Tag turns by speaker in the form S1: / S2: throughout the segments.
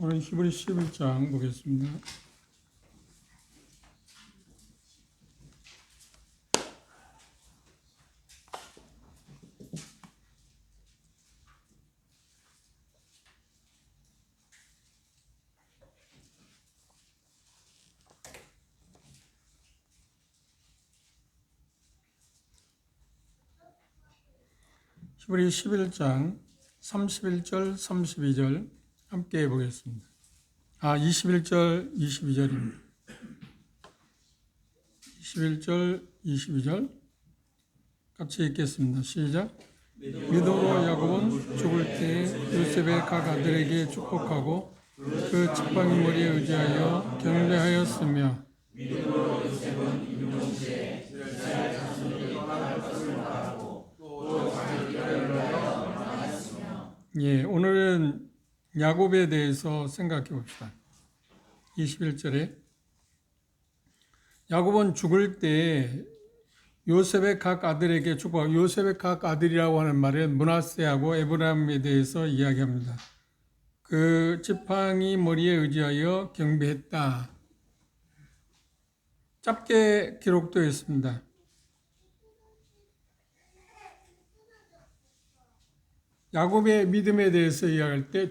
S1: 오늘 히브리 11장 보겠습니다. 히브리 11장 31절, 32절 함께 보겠습니다. 21절, 22절입니다. 21절, 22절 같이 읽겠습니다. 시작. 믿음으로 야곱은 죽을 때 요셉의 각 아들에게 축복하고 그 지팡이 머리에 의지하여 경배하였으며 오늘은 야곱에 대해서 생각해 봅시다. 21절에 야곱은 죽을 때 요셉의 각 아들에게 축복하고, 요셉의 각 아들이라고 하는 말은 므낫세하고 에브라임에 대해서 이야기합니다. 그 지팡이 머리에 의지하여 경배했다. 짧게 기록되어 있습니다. 야곱의 믿음에 대해서 이야기할 때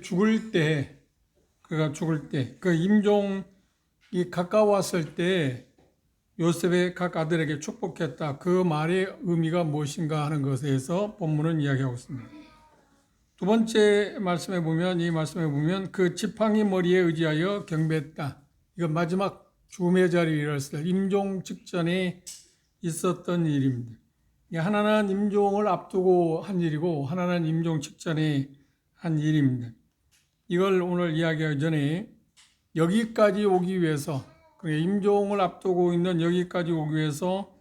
S1: 그가 죽을 때, 그 임종이 가까웠을 때 요셉의 각 아들에게 축복했다. 그 말의 의미가 무엇인가 하는 것에 대해서 본문은 이야기하고 있습니다. 두 번째 말씀에 보면 그 지팡이 머리에 의지하여 경배했다. 이건 마지막 죽음의 자리에 이르렀을 때 임종 직전에 있었던 일입니다. 하나는 임종을 앞두고 한 일이고 하나는 임종 직전에 한 일입니다. 이걸 오늘 이야기하기 전에 여기까지 오기 위해서, 임종을 앞두고 있는 여기까지 오기 위해서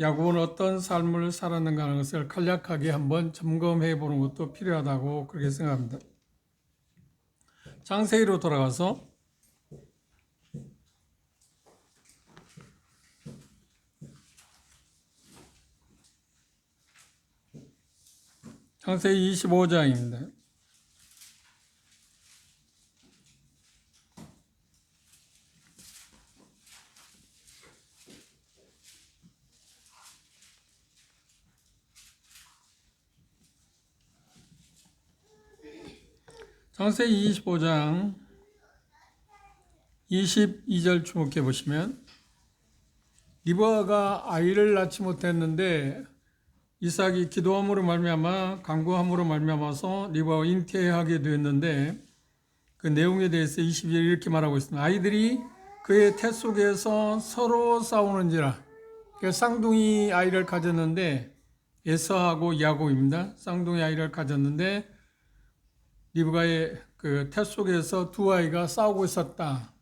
S1: 야곱은 어떤 삶을 살았는가 하는 것을 간략하게 한번 점검해 보는 것도 필요하다고 그렇게 생각합니다. 창세기로 돌아가서 창세기 25장입니다. 창세기 25장 22절 주목해 보시면 리브가가 아이를 낳지 못했는데 이삭이 기도함으로 말미암아 간구함으로 말미암아서 리브가가 잉태하게 되었는데 그 내용에 대해서 22절 이렇게 말하고 있습니다. 아이들이 그의 태 속에서 서로 싸우는지라. 쌍둥이 아이를 가졌는데 에서하고 야곱입니다. 쌍둥이 아이를 가졌는데 리브가의 그 태 속에서 두 아이가 싸우고 있었다.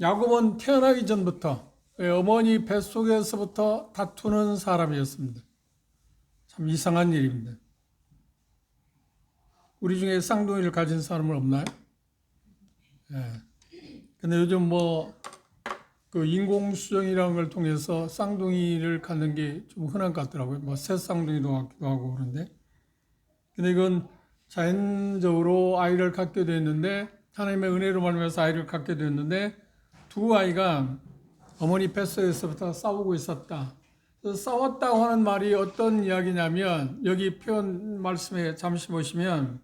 S1: 야곱은 태어나기 전부터 어머니 뱃속에서부터 다투는 사람이었습니다. 참 이상한 일입니다. 우리 중에 쌍둥이를 가진 사람은 없나요? 근데 요즘 그 인공수정이라는 걸 통해서 쌍둥이를 갖는 게 좀 흔한 것 같더라고요. 새 쌍둥이도 같기도 하고 그런데. 근데 이건 자연적으로 아이를 갖게 됐는데, 하나님의 은혜로 말미암아서 아이를 갖게 됐는데, 두 아이가 어머니 뱃속에서부터 싸우고 있었다. 싸웠다고 하는 말이 어떤 이야기냐면, 여기 표현 말씀에 잠시 보시면,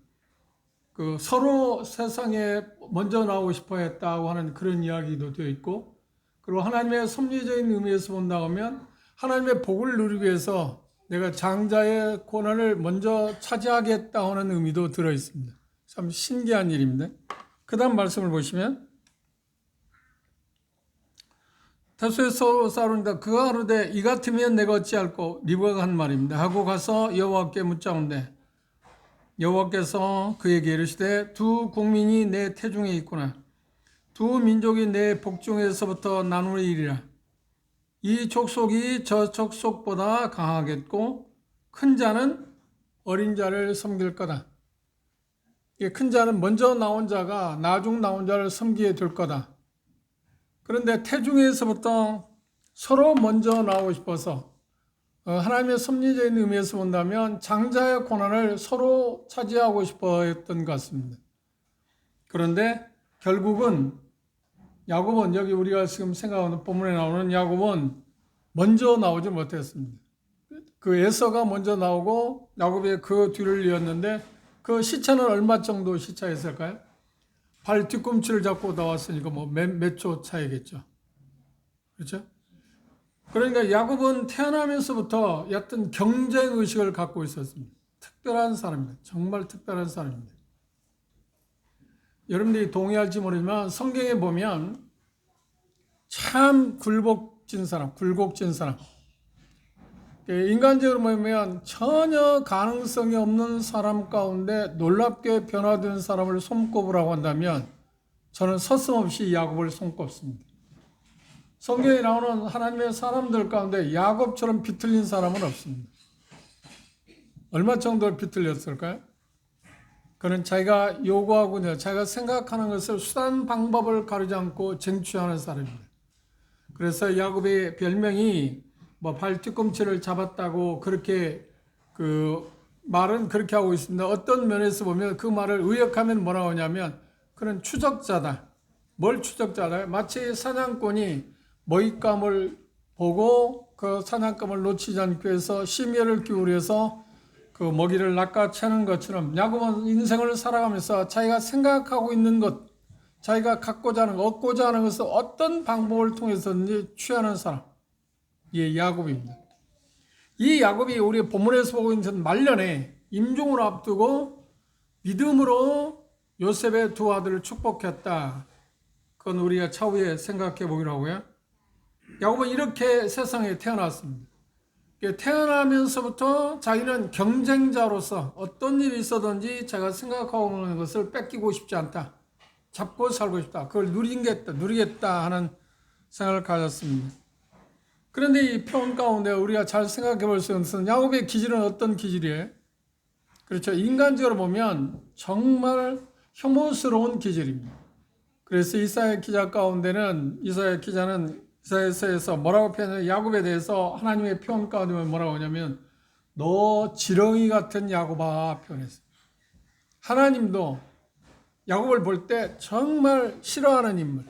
S1: 그 서로 세상에 먼저 나오고 싶어 했다고 하는 그런 이야기도 되어 있고, 그리고 하나님의 섭리적인 의미에서 본다고 하면, 하나님의 복을 누리기 위해서 내가 장자의 권한을 먼저 차지하겠다 하는 의미도 들어 있습니다. 참 신기한 일입니다. 그 다음 말씀을 보시면, 태소에서 싸우는다. 그가 하루되 이 같으면 내가 어찌할꼬, 리브가가 한 말입니다. 하고 가서 여호와께 묻자온대. 여호와께서 그에게 이르시되 두 국민이 내 태중에 있구나. 두 민족이 내 복중에서부터 나누리이리라. 이 족속이 저 족속보다 강하겠고 큰 자는 어린 자를 섬길 거다. 큰 자는 먼저 나온 자가 나중 나온 자를 섬기게 될 거다. 그런데 태중에서부터 서로 먼저 나오고 싶어서 하나님의 섭리적인 의미에서 본다면 장자의 권한을 서로 차지하고 싶어 했던 것 같습니다. 그런데 결국은 야곱은, 여기 우리가 지금 생각하는 본문에 나오는 야곱은 먼저 나오지 못했습니다. 그 에서가 먼저 나오고 야곱이 그 뒤를 이었는데 그 시차는 얼마 정도 시차였을까요? 발 뒤꿈치를 잡고 나왔으니까 뭐 몇 초 차이겠죠. 그렇죠? 그러니까 야곱은 태어나면서부터 얕은 경쟁 의식을 갖고 있었습니다. 특별한 사람입니다. 정말 특별한 사람입니다. 여러분들이 동의할지 모르지만 성경에 보면 참 굴곡진 사람, 인간적으로 보면 전혀 가능성이 없는 사람 가운데 놀랍게 변화된 사람을 손꼽으라고 한다면 저는 서슴없이 야곱을 손꼽습니다. 성경에 나오는 하나님의 사람들 가운데 야곱처럼 비틀린 사람은 없습니다. 얼마 정도 비틀렸을까요? 그는 자기가 요구하고 자기가 생각하는 것을 수단 방법을 가리지 않고 쟁취하는 사람입니다. 그래서 야곱의 별명이 뭐 발 뒤꿈치를 잡았다고 그렇게 그 말은 그렇게 하고 있습니다. 어떤 면에서 보면 그 말을 의역하면 뭐라고 하냐면 그는 추적자다. 뭘 추적자다? 마치 사냥꾼이 먹잇감을 보고 그 사냥감을 놓치지 않기 위해서 심혈을 기울여서 그 먹이를 낚아채는 것처럼 야곱은 인생을 살아가면서 자기가 생각하고 있는 것, 자기가 갖고자 하는 것, 얻고자 하는 것을 어떤 방법을 통해서든지 취하는 사람, 이 야곱입니다. 이 야곱이 우리 본문에서 보고 있는 말년에 임종을 앞두고 믿음으로 요셉의 두 아들을 축복했다. 그건 우리가 차후에 생각해 보기로 하고요. 야곱은 이렇게 세상에 태어났습니다. 태어나면서부터 자기는 경쟁자로서 어떤 일이 있어든지 자기가 생각하고 있는 것을 뺏기고 싶지 않다. 잡고 살고 싶다. 그걸 누리겠다 하는 생각을 가졌습니다. 그런데 이 표현 가운데 우리가 잘 생각해 볼 수 있는 야곱의 기질은 어떤 기질이에요? 그렇죠. 인간적으로 보면 정말 혐오스러운 기질입니다. 그래서 이사야 기자 가운데는 이사야서에서 뭐라고 표현해요? 야곱에 대해서 하나님의 표현 가운데 뭐라고 하냐면 너 지렁이 같은 야곱아 표현했어요. 하나님도 야곱을 볼 때 정말 싫어하는 인물,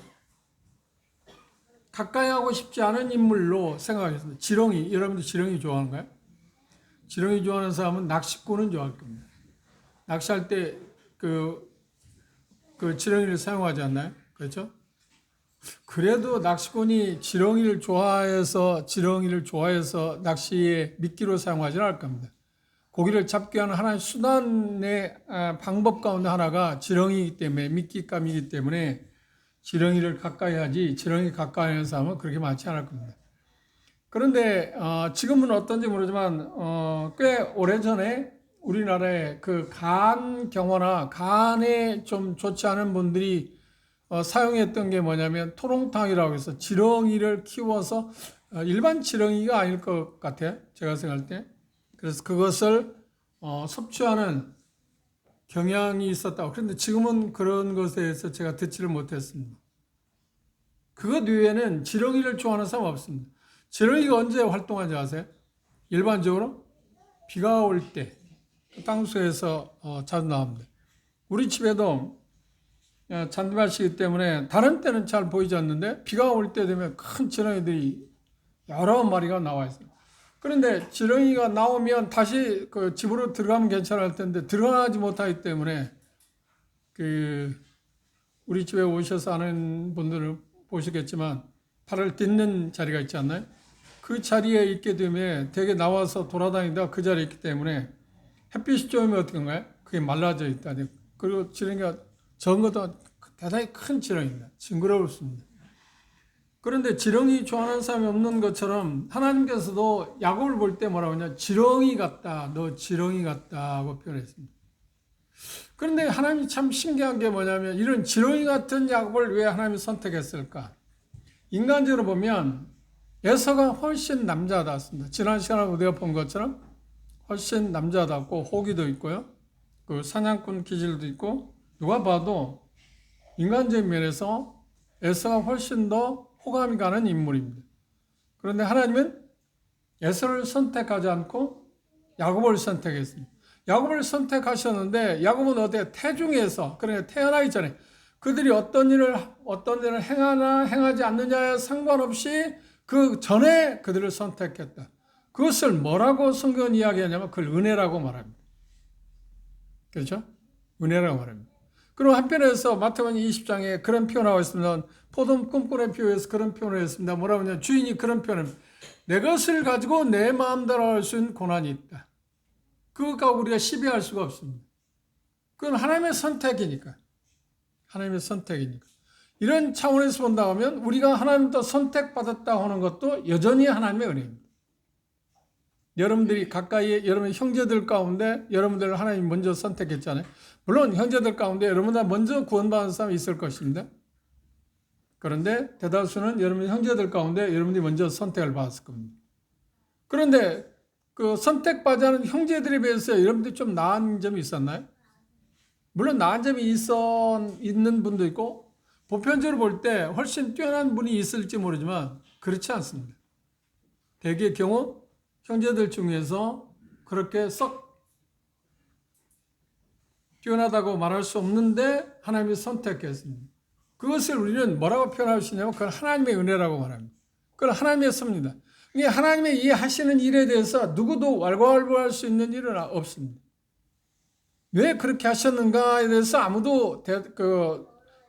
S1: 가까이 하고 싶지 않은 인물로 생각하겠습니다. 지렁이, 여러분들 지렁이 좋아하는가요? 지렁이 좋아하는 사람은 낚시꾼은 좋아할 겁니다. 낚시할 때 그 지렁이를 사용하지 않나요? 그렇죠? 그래도 낚시꾼이 지렁이를 좋아해서 낚시에 미끼로 사용하지는 않을 겁니다. 고기를 잡기 위한 하나의 수단의 방법 가운데 하나가 지렁이이기 때문에, 미끼감이기 때문에 지렁이를 가까이 하지, 지렁이 가까이 하는 사람은 그렇게 많지 않을 겁니다. 그런데 지금은 어떤지 모르지만 꽤 오래전에 우리나라에 그 간 경화나 간에 좀 좋지 않은 분들이 사용했던 게 뭐냐면 토롱탕이라고 해서 지렁이를 키워서 일반 지렁이가 아닐 것 같아요. 제가 생각할 때. 그래서 그것을 섭취하는 경향이 있었다고. 그런데 지금은 그런 것에 대해서 제가 듣지를 못했습니다. 그것 외에는 지렁이를 좋아하는 사람 없습니다. 지렁이가 언제 활동하는지 아세요? 일반적으로 비가 올 때 땅속에서 자주 나옵니다. 우리 집에도 잔디밭이기 때문에 다른 때는 잘 보이지 않는데 비가 올 때 되면 큰 지렁이들이 여러 마리가 나와 있어요. 그런데 지렁이가 나오면 다시 그 집으로 들어가면 괜찮을 텐데 들어가지 못하기 때문에 우리 집에 오셔서 아는 분들을 보시겠지만 발을 딛는 자리가 있지 않나요? 그 자리에 있게 되면 되게 나와서 돌아다니다 그 자리에 있기 때문에 햇빛이 쬐면 어떻게 한가요? 그게 말라져 있다. 그리고 지렁이가 적은 것도 대단히 큰 지렁이입니다. 징그러웠습니다. 그런데 지렁이 좋아하는 사람이 없는 것처럼 하나님께서도 야곱을 볼 때 뭐라고 하냐? 지렁이 같다. 너 지렁이 같다 하고 표현했습니다. 그런데 하나님이 참 신기한 게 뭐냐면 이런 지렁이 같은 야곱을 왜 하나님이 선택했을까? 인간적으로 보면 에서가 훨씬 남자답습니다. 지난 시간에 우리가 본 것처럼 훨씬 남자답고 호기도 있고요. 그 사냥꾼 기질도 있고 누가 봐도 인간적인 면에서 에서가 훨씬 더 호감이 가는 인물입니다. 그런데 하나님은 에서를 선택하지 않고 야곱을 선택했습니다. 야곱을 선택하셨는데 야곱은 어때? 태중에서, 그러니까 태어나기 전에 그들이 어떤 일을 행하나 행하지 않느냐에 상관없이 그 전에 그들을 선택했다. 그것을 뭐라고 성경은 이야기하냐면 그걸 은혜라고 말합니다. 그렇죠? 은혜라고 말합니다. 그리고 한편에서 마태복음 20장에 그런 표현하고 있습니다. 포도원 꿈꾸는 표에서 그런 표현을 했습니다. 뭐라고 하냐면 주인이 그런 표현을 내 것을 가지고 내 마음대로 할 수 있는 고난이 있다. 그것과 우리가 시비할 수가 없습니다. 그건 하나님의 선택이니까. 하나님의 선택이니까. 이런 차원에서 본다 하면 우리가 하나님부터 선택받았다 하는 것도 여전히 하나님의 은혜입니다. 여러분들이 가까이에 여러분의 형제들 가운데 여러분들을 하나님이 먼저 선택했잖아요. 물론 형제들 가운데 여러분보다 먼저 구원받은 사람이 있을 것입니다. 그런데 대다수는 여러분의 형제들 가운데 여러분들이 먼저 선택을 받았을 겁니다. 그런데 그 선택받지 않은 형제들에 비해서 여러분들이 좀 나은 점이 있었나요? 물론 나은 점이 있는 분도 있고 보편적으로 볼 때 훨씬 뛰어난 분이 있을지 모르지만 그렇지 않습니다. 대개의 경우 형제들 중에서 그렇게 썩 뛰어나다고 말할 수 없는데 하나님이 선택했습니다. 그것을 우리는 뭐라고 표현할 수 있냐면 그건 하나님의 은혜라고 말합니다. 그건 하나님의 섭니다. 이게 하나님의 이 하시는 일에 대해서 누구도 왈가왈부할 수 있는 일은 없습니다. 왜 그렇게 하셨는가에 대해서 아무도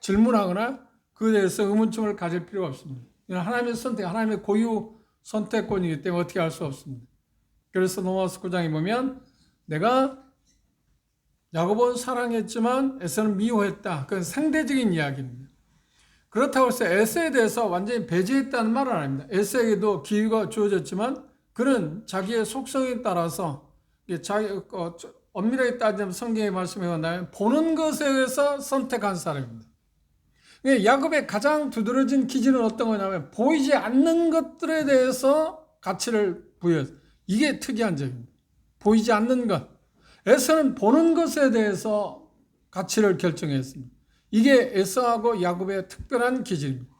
S1: 질문하거나 그에 대해서 의문점을 가질 필요가 없습니다. 이건 하나님의 선택, 하나님의 고유 선택권이기 때문에 어떻게 할 수 없습니다. 그래서 로마서 9장에 보면 내가 야곱은 사랑했지만 에서는 미워했다. 그건 상대적인 이야기입니다. 그렇다고 해서 에서에 대해서 완전히 배제했다는 말은 아닙니다. 에서에게도 기회가 주어졌지만 그는 자기의 속성에 따라서 엄밀하게 따지면 성경의 말씀에 의하면 보는 것에 의해서 선택한 사람입니다. 야곱의 가장 두드러진 기질은 어떤 거냐면 보이지 않는 것들에 대해서 가치를 부여해서 이게 특이한 점입니다. 보이지 않는 것. 에서는 보는 것에 대해서 가치를 결정했습니다. 이게 에서하고 야곱의 특별한 기질입니다.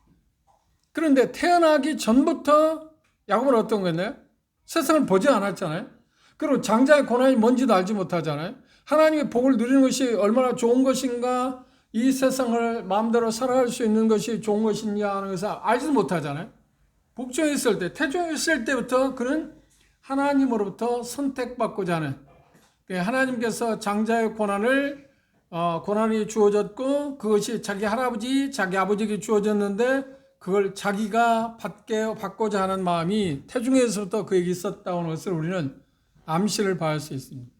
S1: 그런데 태어나기 전부터 야곱은 어떤 거였나요? 세상을 보지 않았잖아요. 그리고 장자의 고난이 뭔지도 알지 못하잖아요. 하나님의 복을 누리는 것이 얼마나 좋은 것인가, 이 세상을 마음대로 살아갈 수 있는 것이 좋은 것이냐 하는 것을 알지도 못하잖아요. 복종에 있을 때, 태중에 있을 때부터 그는 하나님으로부터 선택받고자 하는, 하나님께서 장자의 고난이 주어졌고 그것이 자기 할아버지, 자기 아버지에게 주어졌는데 그걸 자기가 받고자 하는 마음이 태중에서부터 그에게 있었다는 것을 우리는 암시를 봐야 할 수 있습니다.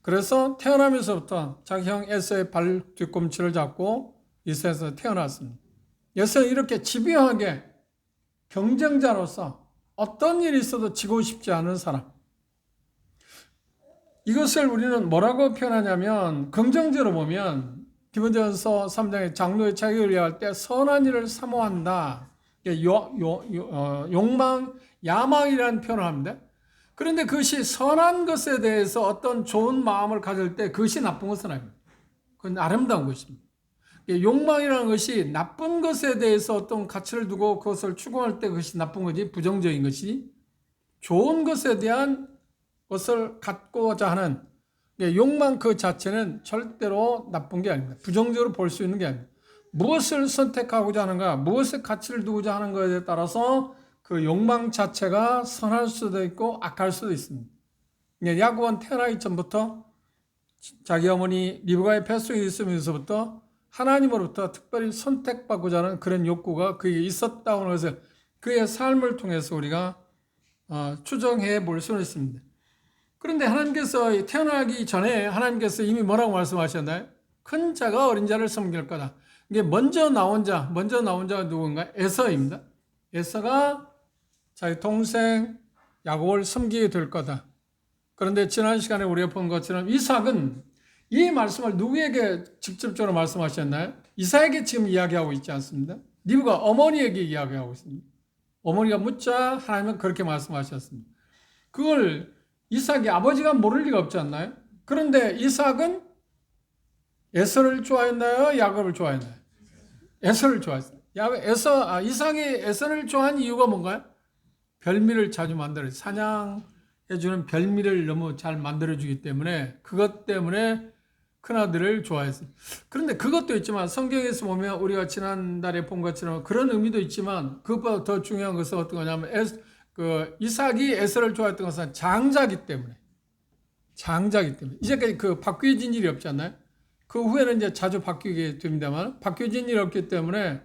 S1: 그래서 태어나면서부터 자기 형 에서의 발 뒤꿈치를 잡고 이스라엘에서 태어났습니다. 에서는 이렇게 집요하게 경쟁자로서 어떤 일이 있어도 지고 싶지 않은 사람. 이것을 우리는 뭐라고 표현하냐면 긍정적으로 보면 디모데전서 3장의 장로의 자격을 이해할 때 선한 일을 사모한다. 욕망, 야망이라는 표현을 합니다. 그런데 그것이 선한 것에 대해서 어떤 좋은 마음을 가질 때 그것이 나쁜 것은 아닙니다. 그건 아름다운 것입니다. 욕망이라는 것이 나쁜 것에 대해서 어떤 가치를 두고 그것을 추구할 때 그것이 나쁜 거지 부정적인 것이 좋은 것에 대한 것을 갖고자 하는 욕망 그 자체는 절대로 나쁜 게 아닙니다. 부정적으로 볼 수 있는 게 아닙니다. 무엇을 선택하고자 하는가, 무엇에 가치를 두고자 하는 것에 따라서 그 욕망 자체가 선할 수도 있고 악할 수도 있습니다. 야곱은 태어나기 전부터 자기 어머니 리브가의 뱃속에 있으면서부터 하나님으로부터 특별히 선택받고자 하는 그런 욕구가 그에게 있었다는 것을 그의 삶을 통해서 우리가 추정해 볼 수는 있습니다. 그런데 하나님께서 태어나기 전에 하나님께서 이미 뭐라고 말씀하셨나요? 큰 자가 어린 자를 섬길 거다. 이게 먼저 나온 자가 누군가? 에서입니다. 에서가 자기 동생 야곱을 섬기게 될 거다. 그런데 지난 시간에 우리가 본 것처럼 이삭은 이 말씀을 누구에게 직접적으로 말씀하셨나요? 이삭에게 지금 이야기하고 있지 않습니다. 리브가 어머니에게 이야기하고 있습니다. 어머니가 묻자 하나님은 그렇게 말씀하셨습니다. 그걸 이삭이 아버지가 모를 리가 없지 않나요? 그런데 이삭은 에서를 좋아했나요? 야곱을 좋아했나요? 에서를 좋아했어요. 이삭이 에서를 좋아한 이유가 뭔가요? 별미를 자주 만들어요. 사냥, 해주는 별미를 너무 잘 만들어주기 때문에 그것 때문에 큰아들을 좋아했어요. 그런데 그것도 있지만 성경에서 보면 우리가 지난달에 본 것처럼 그런 의미도 있지만 그것보다 더 중요한 것은 어떤 거냐면 이삭이 에서를 좋아했던 것은 장자기 때문에 이제까지 그 바뀌어진 일이 없지 않나요? 그 후에는 이제 자주 바뀌게 됩니다만 바뀌어진 일이 없기 때문에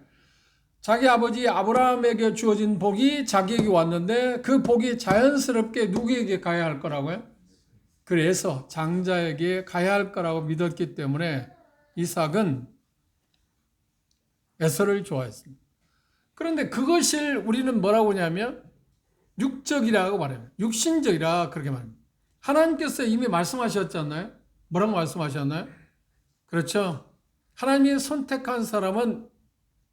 S1: 자기 아버지 아브라함에게 주어진 복이 자기에게 왔는데 그 복이 자연스럽게 누구에게 가야 할 거라고요? 그래서 장자에게 가야 할 거라고 믿었기 때문에 이삭은 에서를 좋아했습니다. 그런데 그것을 우리는 뭐라고 하냐면 육적이라고 말해요. 육신적이라 그렇게 말합니다. 하나님께서 이미 말씀하셨잖아요. 뭐라고 말씀하셨나요? 그렇죠. 하나님이 선택한 사람은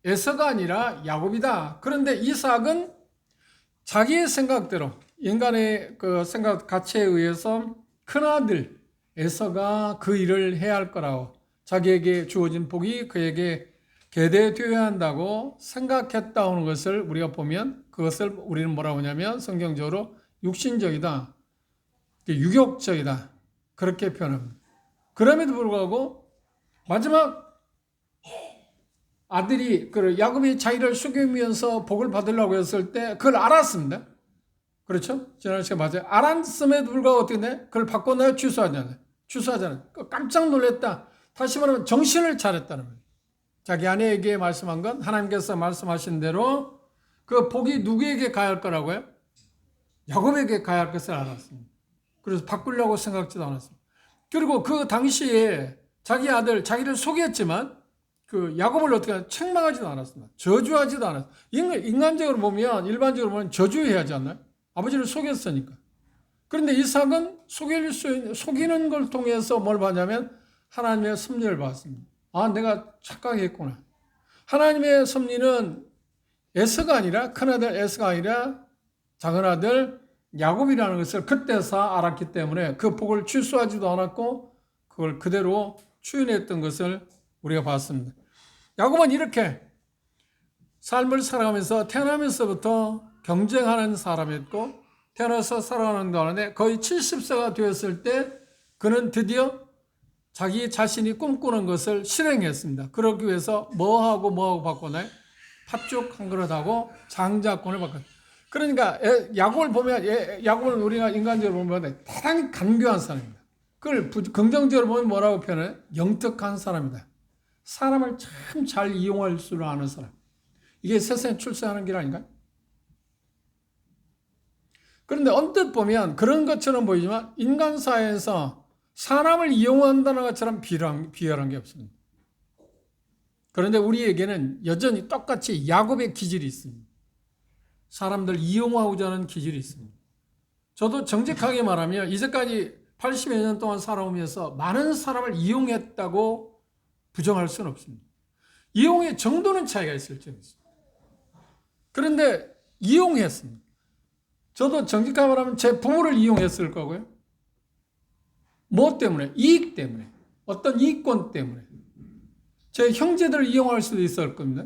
S1: 에서가 아니라 야곱이다. 그런데 이삭은 자기의 생각대로 인간의 그 생각 가치에 의해서 큰아들 에서가 그 일을 해야 할 거라고 자기에게 주어진 복이 그에게 계대되어야 한다고 생각했다 오는 것을 우리가 보면 그것을 우리는 뭐라고 하냐면 성경적으로 육신적이다. 유격적이다. 그렇게 표현합니다. 그럼에도 불구하고 마지막 아들이 야곱이 자기를 속이면서 복을 받으려고 했을 때 그걸 알았습니다. 그렇죠? 지난 시간 맞아요. 알았음에도 불구하고 어떻게 돼? 그걸 바꿔놔요? 취소하잖아요. 취소하잖아요. 깜짝 놀랐다. 다시 말하면 정신을 차렸다는 거예요. 자기 아내에게 말씀한 건 하나님께서 말씀하신 대로 그 복이 누구에게 가야 할 거라고요? 야곱에게 가야 할 것을 알았습니다. 그래서 바꾸려고 생각지도 않았습니다. 그리고 그 당시에 자기 아들, 자기를 속였지만 그 야곱을 어떻게 책망하지도 않았습니다. 저주하지도 않았습니다. 인간적으로 보면, 일반적으로 보면 저주해야 하지 않나요? 아버지를 속였으니까. 그런데 이삭은 속이는 걸 통해서 뭘 받냐면 하나님의 섭리를 받았습니다. 아, 내가 착각했구나. 하나님의 섭리는 에서가 아니라, 큰아들 에서가 아니라 작은아들 야곱이라는 것을 그때서 알았기 때문에 그 복을 취소하지도 않았고 그걸 그대로 추인했던 것을 우리가 봤습니다. 야곱은 이렇게 삶을 살아가면서 태어나면서부터 경쟁하는 사람이었고 태어나서 살아가는 동안에 거의 70세가 되었을 때 그는 드디어 자기 자신이 꿈꾸는 것을 실행했습니다. 그러기 위해서 뭐하고 바꾸나요? 팥죽 한 그릇하고 장자권을 바꿨어요. 그러니까 야곱을 보면 야곱을 우리가 인간적으로 보면 대단히 간교한 사람입니다. 그걸 긍정적으로 보면 뭐라고 표현해요? 영특한 사람이다. 사람을 참 잘 이용할 줄 아는 사람. 이게 세상에 출세하는 길 아닌가요? 그런데 언뜻 보면 그런 것처럼 보이지만 인간 사회에서 사람을 이용한다는 것처럼 비열한 게 없습니다. 그런데 우리에게는 여전히 똑같이 야곱의 기질이 있습니다. 사람들 이용하고자 하는 기질이 있습니다. 저도 정직하게 말하면 이제까지 80여 년 동안 살아오면서 많은 사람을 이용했다고 부정할 수는 없습니다. 이용의 정도는 차이가 있을 수 있습니다. 그런데 이용했습니다. 저도 정직하게 말하면 제 부모를 이용했을 거고요. 뭐 때문에? 이익 때문에. 어떤 이익권 때문에. 제 형제들을 이용할 수도 있을 겁니다.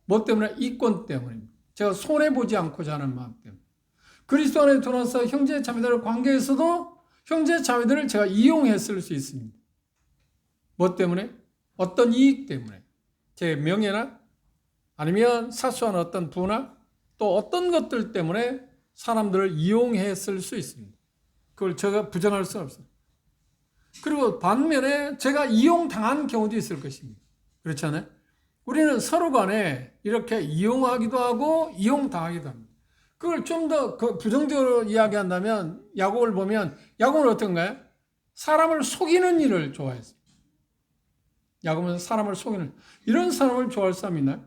S1: 뭐 때문에? 이익권 때문입니다. 제가 손해보지 않고자 하는 마음 때문에. 그리스도 안에 들어와서 형제 자매들 관계에서도 형제 자매들을 제가 이용했을 수 있습니다. 뭐 때문에? 어떤 이익 때문에. 제 명예나 아니면 사소한 어떤 부나 또 어떤 것들 때문에 사람들을 이용했을 수 있습니다. 그걸 제가 부정할 수는 없어요. 그리고 반면에 제가 이용당한 경우도 있을 것입니다. 그렇잖아요? 우리는 서로 간에 이렇게 이용하기도 하고 이용당하기도 합니다. 그걸 좀 더 부정적으로 이야기한다면 야곱을 보면 야곱은 어떤가요? 사람을 속이는 일을 좋아했어요. 야곱은 사람을 속이는 이런 사람을 좋아할 사람이 있나요?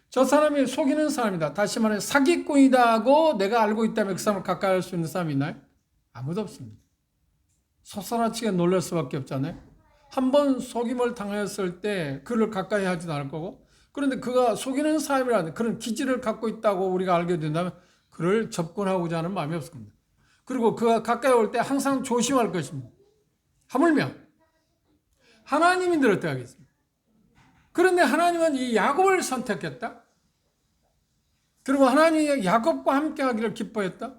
S1: 저 사람이 속이는 사람이다. 다시 말해 사기꾼이다 하고 내가 알고 있다면 그 사람을 가까이 할 수 있는 사람이 있나요? 아무도 없습니다. 솟아나치게 놀랄 수밖에 없잖아요. 한 번 속임을 당했을 때 그를 가까이 하지도 않을 거고 그런데 그가 속이는 사람이라는 그런 기질을 갖고 있다고 우리가 알게 된다면 그를 접근하고자 하는 마음이 없을 겁니다. 그리고 그가 가까이 올 때 항상 조심할 것입니다. 하물며 하나님이 어떻게 하겠습니까? 그런데 하나님은 이 야곱을 선택했다. 그리고 하나님이 야곱과 함께 하기를 기뻐했다.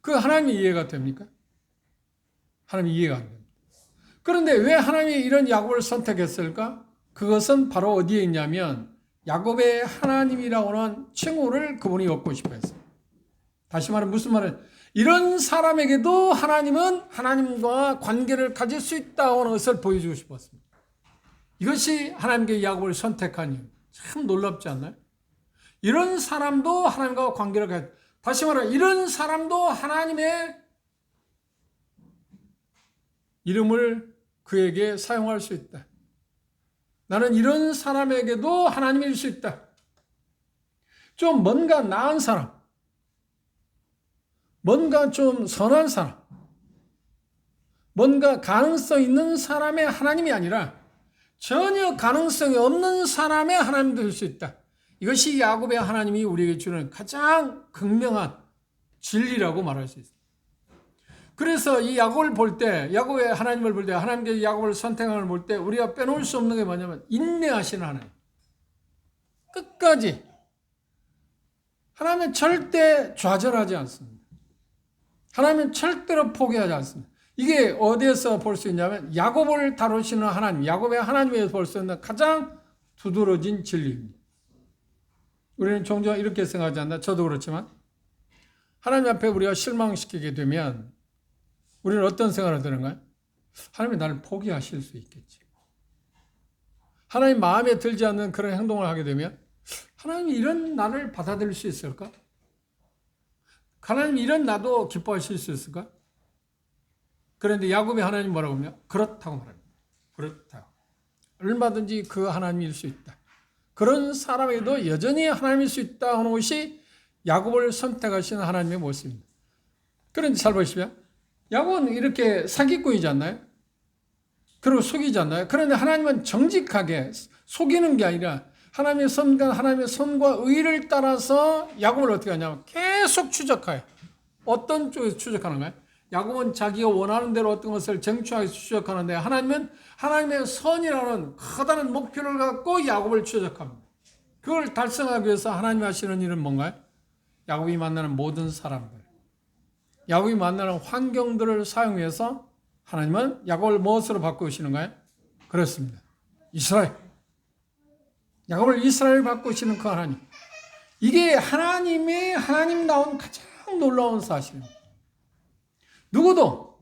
S1: 그 하나님이 이해가 됩니까? 하나님이 이해가 안 됩니다. 그런데 왜 하나님이 이런 야곱을 선택했을까? 그것은 바로 어디에 있냐면 야곱의 하나님이라고 하는 칭호를 그분이 얻고 싶어 했어요. 다시 말하면 무슨 말은 이런 사람에게도 하나님은 하나님과 관계를 가질 수 있다고 하는 것을 보여주고 싶었습니다. 이것이 하나님께 야곱을 선택한 이유. 참 놀랍지 않나요? 이런 사람도 하나님과 관계를 가질, 다시 말하면 이런 사람도 하나님의 이름을 그에게 사용할 수 있다. 나는 이런 사람에게도 하나님일 수 있다. 좀 뭔가 나은 사람, 뭔가 좀 선한 사람, 뭔가 가능성 있는 사람의 하나님이 아니라 전혀 가능성이 없는 사람의 하나님도 될 수 있다. 이것이 야곱의 하나님이 우리에게 주는 가장 극명한 진리라고 말할 수 있습니다. 그래서 이 야곱을 볼 때, 야곱의 하나님을 볼 때, 하나님께서 야곱을 선택함을 볼 때 우리가 빼놓을 수 없는 게 뭐냐면 인내하시는 하나님. 끝까지 하나님은 절대 좌절하지 않습니다. 하나님은 절대로 포기하지 않습니다. 이게 어디에서 볼 수 있냐면 야곱을 다루시는 하나님, 야곱의 하나님에서 볼 수 있는 가장 두드러진 진리입니다. 우리는 종종 이렇게 생각하지 않나? 저도 그렇지만 하나님 앞에 우리가 실망시키게 되면 우리는 어떤 생각을 드는가요? 하나님이 나를 포기하실 수 있겠지. 하나님 마음에 들지 않는 그런 행동을 하게 되면 하나님이 이런 나를 받아들일 수 있을까? 하나님이 이런 나도 기뻐하실 수 있을까? 그런데 야곱의 하나님 뭐라고 하냐? 그렇다고 말합니다. 그렇다고. 얼마든지 그 하나님일 수 있다. 그런 사람에게도 여전히 하나님일 수 있다 하는 것이 야곱을 선택하시는 하나님의 모습입니다. 그런데 잘 보십시오. 야곱은 이렇게 사기꾼이지 않나요? 그리고 속이지 않나요? 그런데 하나님은 정직하게 속이는 게 아니라 하나님의 선과 의를 따라서 야곱을 어떻게 하냐면 계속 추적해요. 어떤 쪽에서 추적하는가요? 야곱은 자기가 원하는 대로 어떤 것을 정치하게 추적하는데 하나님은 하나님의 선이라는 커다란 목표를 갖고 야곱을 추적합니다. 그걸 달성하기 위해서 하나님이 하시는 일은 뭔가요? 야곱이 만나는 모든 사람들, 야곱이 만나는 환경들을 사용해서 하나님은 야곱을 무엇으로 바꾸시는가요? 그렇습니다. 이스라엘. 야곱을 이스라엘 바꾸시는 그 하나님. 이게 하나님의 하나님다운 가장 놀라운 사실입니다. 누구도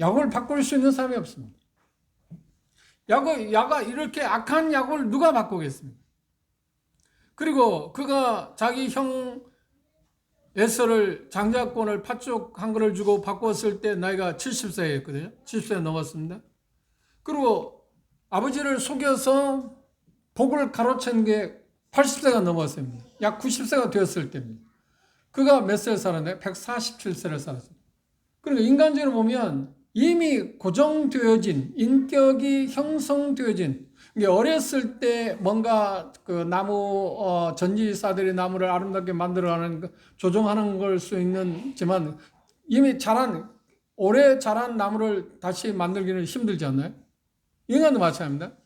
S1: 야곱을 바꿀 수 있는 사람이 없습니다. 야가 이렇게 악한 야곱을 누가 바꾸겠습니까? 그리고 그가 자기 형 에서를 장자권을 팥죽 한 그릇 주고 바꿨을 때 나이가 70세였거든요. 70세 넘었습니다. 그리고 아버지를 속여서 복을 가로챈 게 80세가 넘었습니다. 약 90세가 되었을 때입니다. 그가 몇 세를 살았나요? 147세를 살았습니다. 그러니까 인간적으로 보면 이미 고정되어진, 인격이 형성되어진, 어렸을 때 뭔가 그 나무, 전지사들이 나무를 아름답게 만들어가는, 조종하는 걸 수 있지만 이미 오래 자란 나무를 다시 만들기는 힘들지 않나요? 인간도 마찬가지입니다.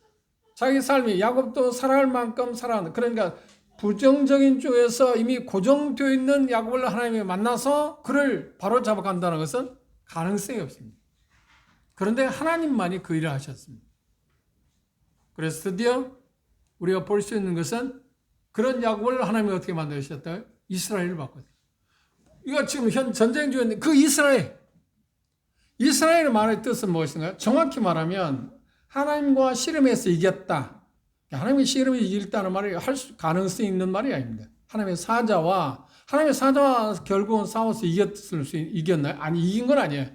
S1: 자기 삶이 야곱도 살아갈 만큼 살아간다. 그러니까 부정적인 쪽에서 이미 고정되어 있는 야곱을 하나님이 만나서 그를 바로 잡아간다는 것은 가능성이 없습니다. 그런데 하나님만이 그 일을 하셨습니다. 그래서 드디어 우리가 볼 수 있는 것은 그런 야곱을 하나님이 어떻게 만드셨다고요? 이스라엘을 바꿨어요. 이거 지금 현 전쟁 중인데 그 이스라엘의 말의 뜻은 무엇인가요? 정확히 말하면 하나님과 씨름해서 이겼다. 하나님의 씨름에 이겼다는 말이 가능성이 있는 말이 아닙니다. 하나님의 사자와 결국은 싸워서 이겼나요? 아니, 이긴 건 아니에요.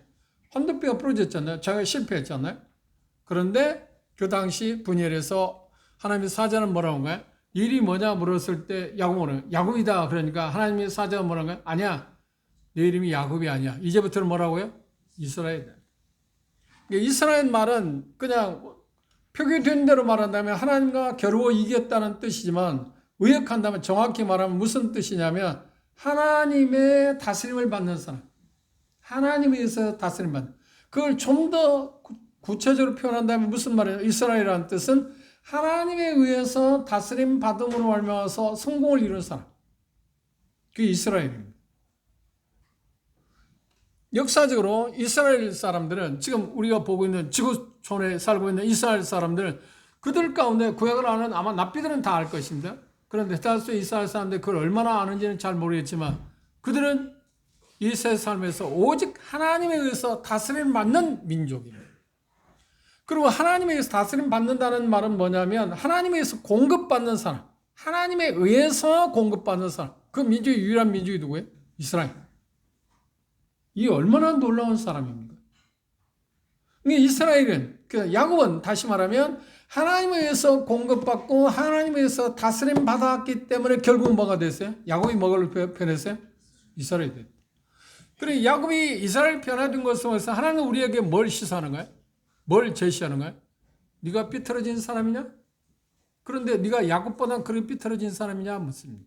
S1: 환도뼈가 부러졌잖아요. 자기가 실패했잖아요. 그런데 그 당시 분열에서 하나님의 사자는 뭐라고 한 거야? 일이 뭐냐 물었을 때 야곱은 야곱이다. 그러니까 하나님의 사자가 뭐라고 한 거야? 아니야. 내 이름이 야곱이 아니야. 이제부터는 뭐라고요? 이스라엘이다. 이스라엘 말은 그냥 표기된 대로 말한다면 하나님과 겨루어 이겼다는 뜻이지만 의역한다면 정확히 말하면 무슨 뜻이냐면 하나님의 다스림을 받는 사람. 하나님에 의해서 다스림 받는. 그걸 좀 더 구체적으로 표현한다면 무슨 말이에요? 이스라엘이라는 뜻은 하나님에 의해서 다스림 받음으로 말미암아서 성공을 이룬 사람. 그게 이스라엘입니다. 역사적으로 이스라엘 사람들은 지금 우리가 보고 있는 지구촌에 살고 있는 이스라엘 사람들은 그들 가운데 구약을 아는 아마 납비들은 다 알 것입니다. 그런데 대다수 이스라엘 사람들이 그걸 얼마나 아는지는 잘 모르겠지만 그들은 이 새 삶에서 오직 하나님에 의해서 다스림 받는 민족입니다. 그리고 하나님에 의해서 다스림 받는다는 말은 뭐냐면 하나님에 의해서 공급받는 사람, 하나님에 의해서 공급받는 사람. 그 민족의 유일한 민족이 누구예요? 이스라엘. 이 얼마나 놀라운 사람입니까? 이스라엘은, 야곱은 다시 말하면 하나님에 의해서 공급받고 하나님에 의해서 다스림 받았기 때문에 결국 뭐가 됐어요? 야곱이 뭐를 변했어요? 이스라엘이 됐다. 그리고 야곱이 이스라엘 변화된 것을 통해서 하나님은 우리에게 뭘 시사하는 거야? 뭘 제시하는 거야? 네가 삐뚤어진 사람이냐? 그런데 네가 야곱보다 그렇게 삐뚤어진 사람이냐? 묻습니다.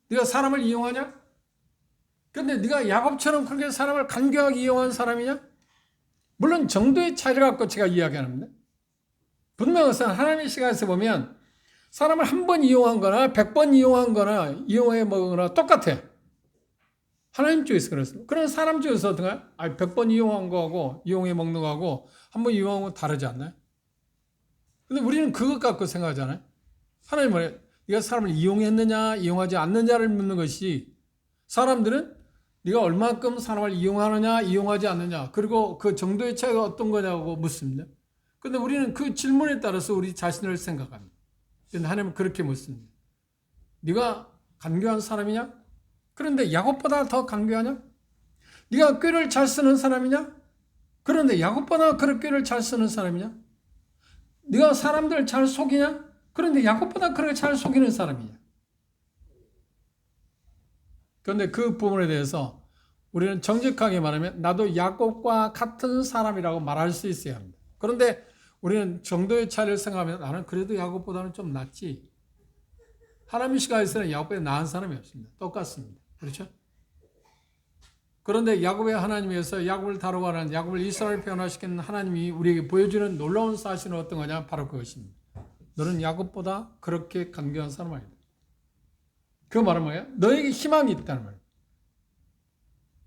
S1: 네가 사람을 이용하냐? 그런데 네가 야곱처럼 그렇게 사람을 간교하게 이용한 사람이냐? 물론 정도의 차이를 갖고 제가 이야기합니다. 분명히 하나님의 시각에서 보면 사람을 한 번 이용한 거나 100번 이용한 거나 이용해 먹거나 똑같아. 하나님 쪽에서 그렇습니다. 그런 사람 쪽에서 어떤가요? 100번 이용한 거하고 이용해 먹는 거하고 한 번 이용한 거 다르지 않나요? 근데 우리는 그것 갖고 생각하잖아요. 하나님은 뭐래요? 네가 사람을 이용했느냐 이용하지 않느냐를 묻는 것이 사람들은 네가 얼마큼 사람을 이용하느냐 이용하지 않느냐 그리고 그 정도의 차이가 어떤 거냐고 묻습니다. 근데 우리는 그 질문에 따라서 우리 자신을 생각합니다. 근데 하나님은 그렇게 묻습니다. 네가 간교한 사람이냐? 그런데 야곱보다 더 간교하냐? 네가 꾀를 잘 쓰는 사람이냐? 그런데 야곱보다 그렇게 꾀를 잘 쓰는 사람이냐? 네가 사람들을 잘 속이냐? 그런데 야곱보다 그렇게 잘 속이는 사람이냐? 그런데 그 부분에 대해서 우리는 정직하게 말하면 나도 야곱과 같은 사람이라고 말할 수 있어야 합니다. 그런데 우리는 정도의 차이를 생각하면 나는 그래도 야곱보다는 좀 낫지. 하나님 시각에서는 야곱보다 나은 사람이 없습니다. 똑같습니다. 그렇죠? 그런데 야곱의 하나님에서 야곱을 다루고는 야곱을 이스라엘 변화시키는 하나님이 우리에게 보여주는 놀라운 사실은 어떤 거냐? 바로 그것입니다. 너는 야곱보다 그렇게 간교한 사람 아니다. 그 말은 뭐예요? 너에게 희망이 있다는 말이에요.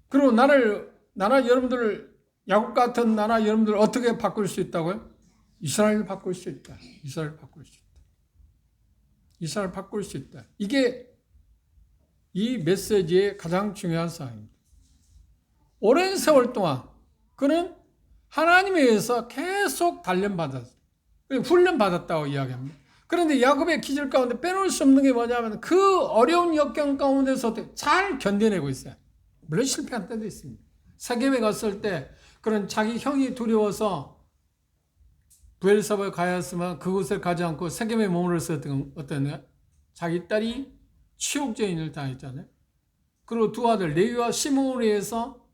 S1: 그리고 나나 여러분들 야곱 같은 나나 여러분들 어떻게 바꿀 수 있다고요? 이스라엘을 바꿀 수 있다. 이스라엘을 바꿀 수 있다. 이스라엘을 바꿀 수 있다. 이게 이 메시지의 가장 중요한 사항입니다. 오랜 세월 동안 그는 하나님에 의해서 계속 단련받았어요. 훈련받았다고 이야기합니다. 그런데 야곱의 기질 가운데 빼놓을 수 없는 게 뭐냐면 그 어려운 역경 가운데서 잘 견뎌내고 있어요. 물론 실패한 때도 있습니다. 세겜에 갔을 때 그런 자기 형이 두려워서 부엘사바에 가야했으면 그곳에 가지 않고 세겜에 머물렀을 때 어땠나요? 자기 딸이 치욕죄인을 당했잖아요. 그리고 두 아들 레위와 시므온에 의해서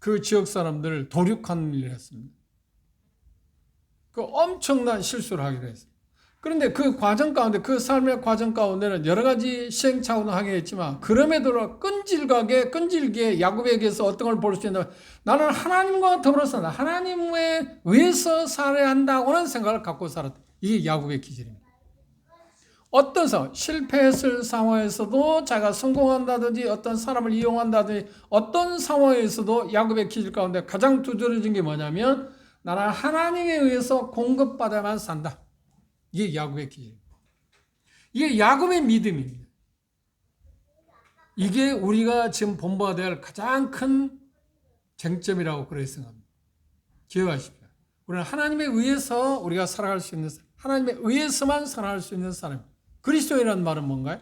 S1: 그 지역 사람들을 도륙하는 일을 했습니다. 그 엄청난 실수를 하기로 했어요. 그런데 그 과정 가운데 그 삶의 과정 가운데는 여러 가지 시행착오는 하게 했지만 그럼에도 끈질기게 야곱에게서 어떤 걸 볼 수 있나 나는 하나님과 더불어서 하나님에 의해서 살아야 한다고는 생각을 갖고 살았다. 이게 야곱의 기질입니다. 어떤 상황, 실패했을 상황에서도 자기가 성공한다든지 어떤 사람을 이용한다든지 어떤 상황에서도 야곱의 기질 가운데 가장 두드러진 게 뭐냐면 나는 하나님에 의해서 공급받아만 산다. 이게 야곱의 기질입니다. 이게 야곱의 믿음입니다. 이게 우리가 지금 본받아야 될 가장 큰 쟁점이라고 그렇게 생각합니다. 기억하십시오. 우리는 하나님에 의해서 우리가 살아갈 수 있는 하나님에 의해서만 살아갈 수 있는 사람. 그리스도인이라는 말은 뭔가요?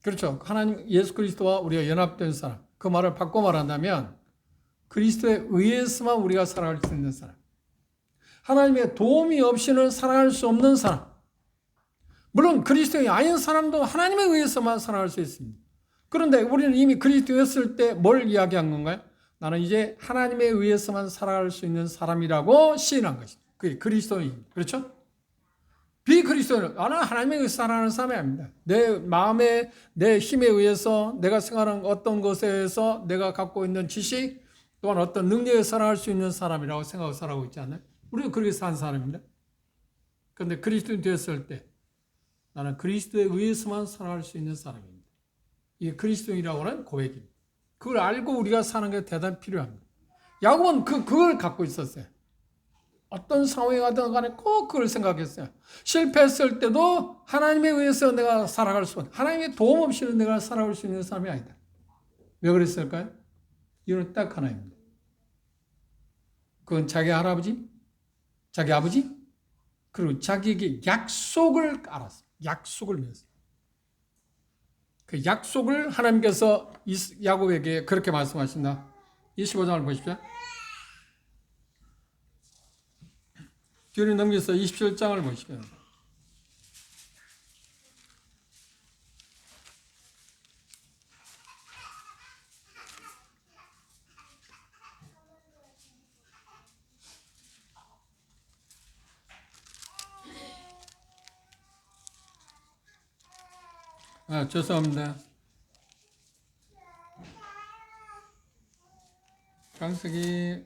S1: 그렇죠. 하나님 예수 그리스도와 우리가 연합된 사람. 그 말을 바꿔 말한다면 그리스도에 의해서만 우리가 살아갈 수 있는 사람. 하나님의 도움이 없이는 살아갈 수 없는 사람. 물론 그리스도인이 아닌 사람도 하나님에 의해서만 살아갈 수 있습니다. 그런데 우리는 이미 그리스도였을 때 뭘 이야기한 건가요? 나는 이제 하나님에 의해서만 살아갈 수 있는 사람이라고 시인한 것입니다. 그게 그리스도인입니다. 그렇죠? 비그리스도인은 나는 하나님에 의해서 살아가는 사람이 아닙니다. 내 마음에 내 힘에 의해서 내가 생각하는 어떤 것에 의해서 내가 갖고 있는 지식 또한 어떤 능력에 살아갈 수 있는 사람이라고 생각하고 살아가고 있지 않나요? 우리는 그렇게 산 사람입니다. 그런데 그리스도인 되었을 때 나는 그리스도에 의해서만 살아갈 수 있는 사람입니다. 이게 그리스도인이라고 하는 고백입니다. 그걸 알고 우리가 사는 게 대단히 필요합니다. 야곱은 그걸 갖고 있었어요. 어떤 상황이 가든 간에 꼭 그걸 생각했어요. 실패했을 때도 하나님에 의해서 내가 살아갈 수 있는, 하나님의 도움 없이는 내가 살아갈 수 있는 사람이 아니다. 왜 그랬을까요? 이유는 딱 하나입니다. 그건 자기 할아버지, 자기 아버지, 그리고 자기에게 약속을 알았어요. 약속을 믿었어요. 그 약속을 하나님께서 야곱에게 그렇게 말씀하신다. 25장을 보십시오. 뒤로 넘겨서 27장을 보십시오. 죄송합니다. 창세기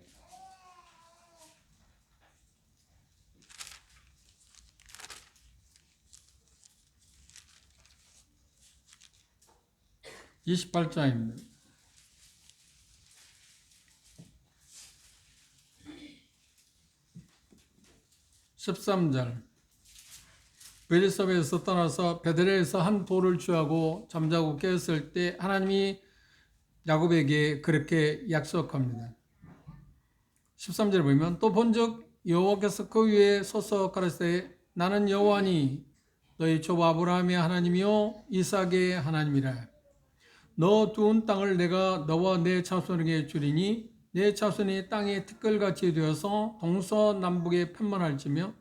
S1: 28장입니다. 13절. 베리섭에서 떠나서 베들레헴에서 한 돌을 취하고 잠자고 깨었을 때 하나님이 야곱에게 그렇게 약속합니다. 13절 보면 또 본즉 여호와께서 그 위에 서서 가라사대 나는 여호와니 너희 조 아브라함의 하나님이요 이삭의 하나님이라. 너 두은 땅을 내가 너와 내 자손에게 주리니 내 자손이 땅의 티끌같이 되어서 동서남북에 편만할지며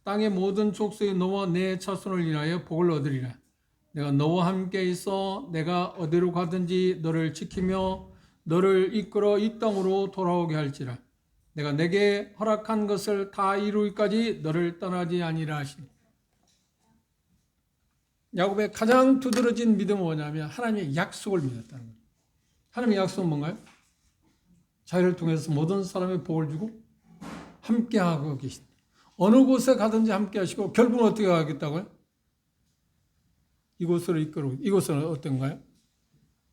S1: 땅의 모든 족속이 너와 내 자손을 인하여 복을 얻으리라. 내가 너와 함께 있어 내가 어디로 가든지 너를 지키며 너를 이끌어 이 땅으로 돌아오게 할지라. 내가 내게 허락한 것을 다 이루기까지 너를 떠나지 아니라 하시니. 야곱의 가장 두드러진 믿음은 뭐냐면 하나님의 약속을 믿었다는 거예요. 하나님의 약속은 뭔가요? 자기를 통해서 모든 사람의 복을 주고 함께하고 계신다. 어느 곳에 가든지 함께 하시고 결국은 어떻게 하겠다고요? 이곳으로 이끌고, 이곳은 어떤가요?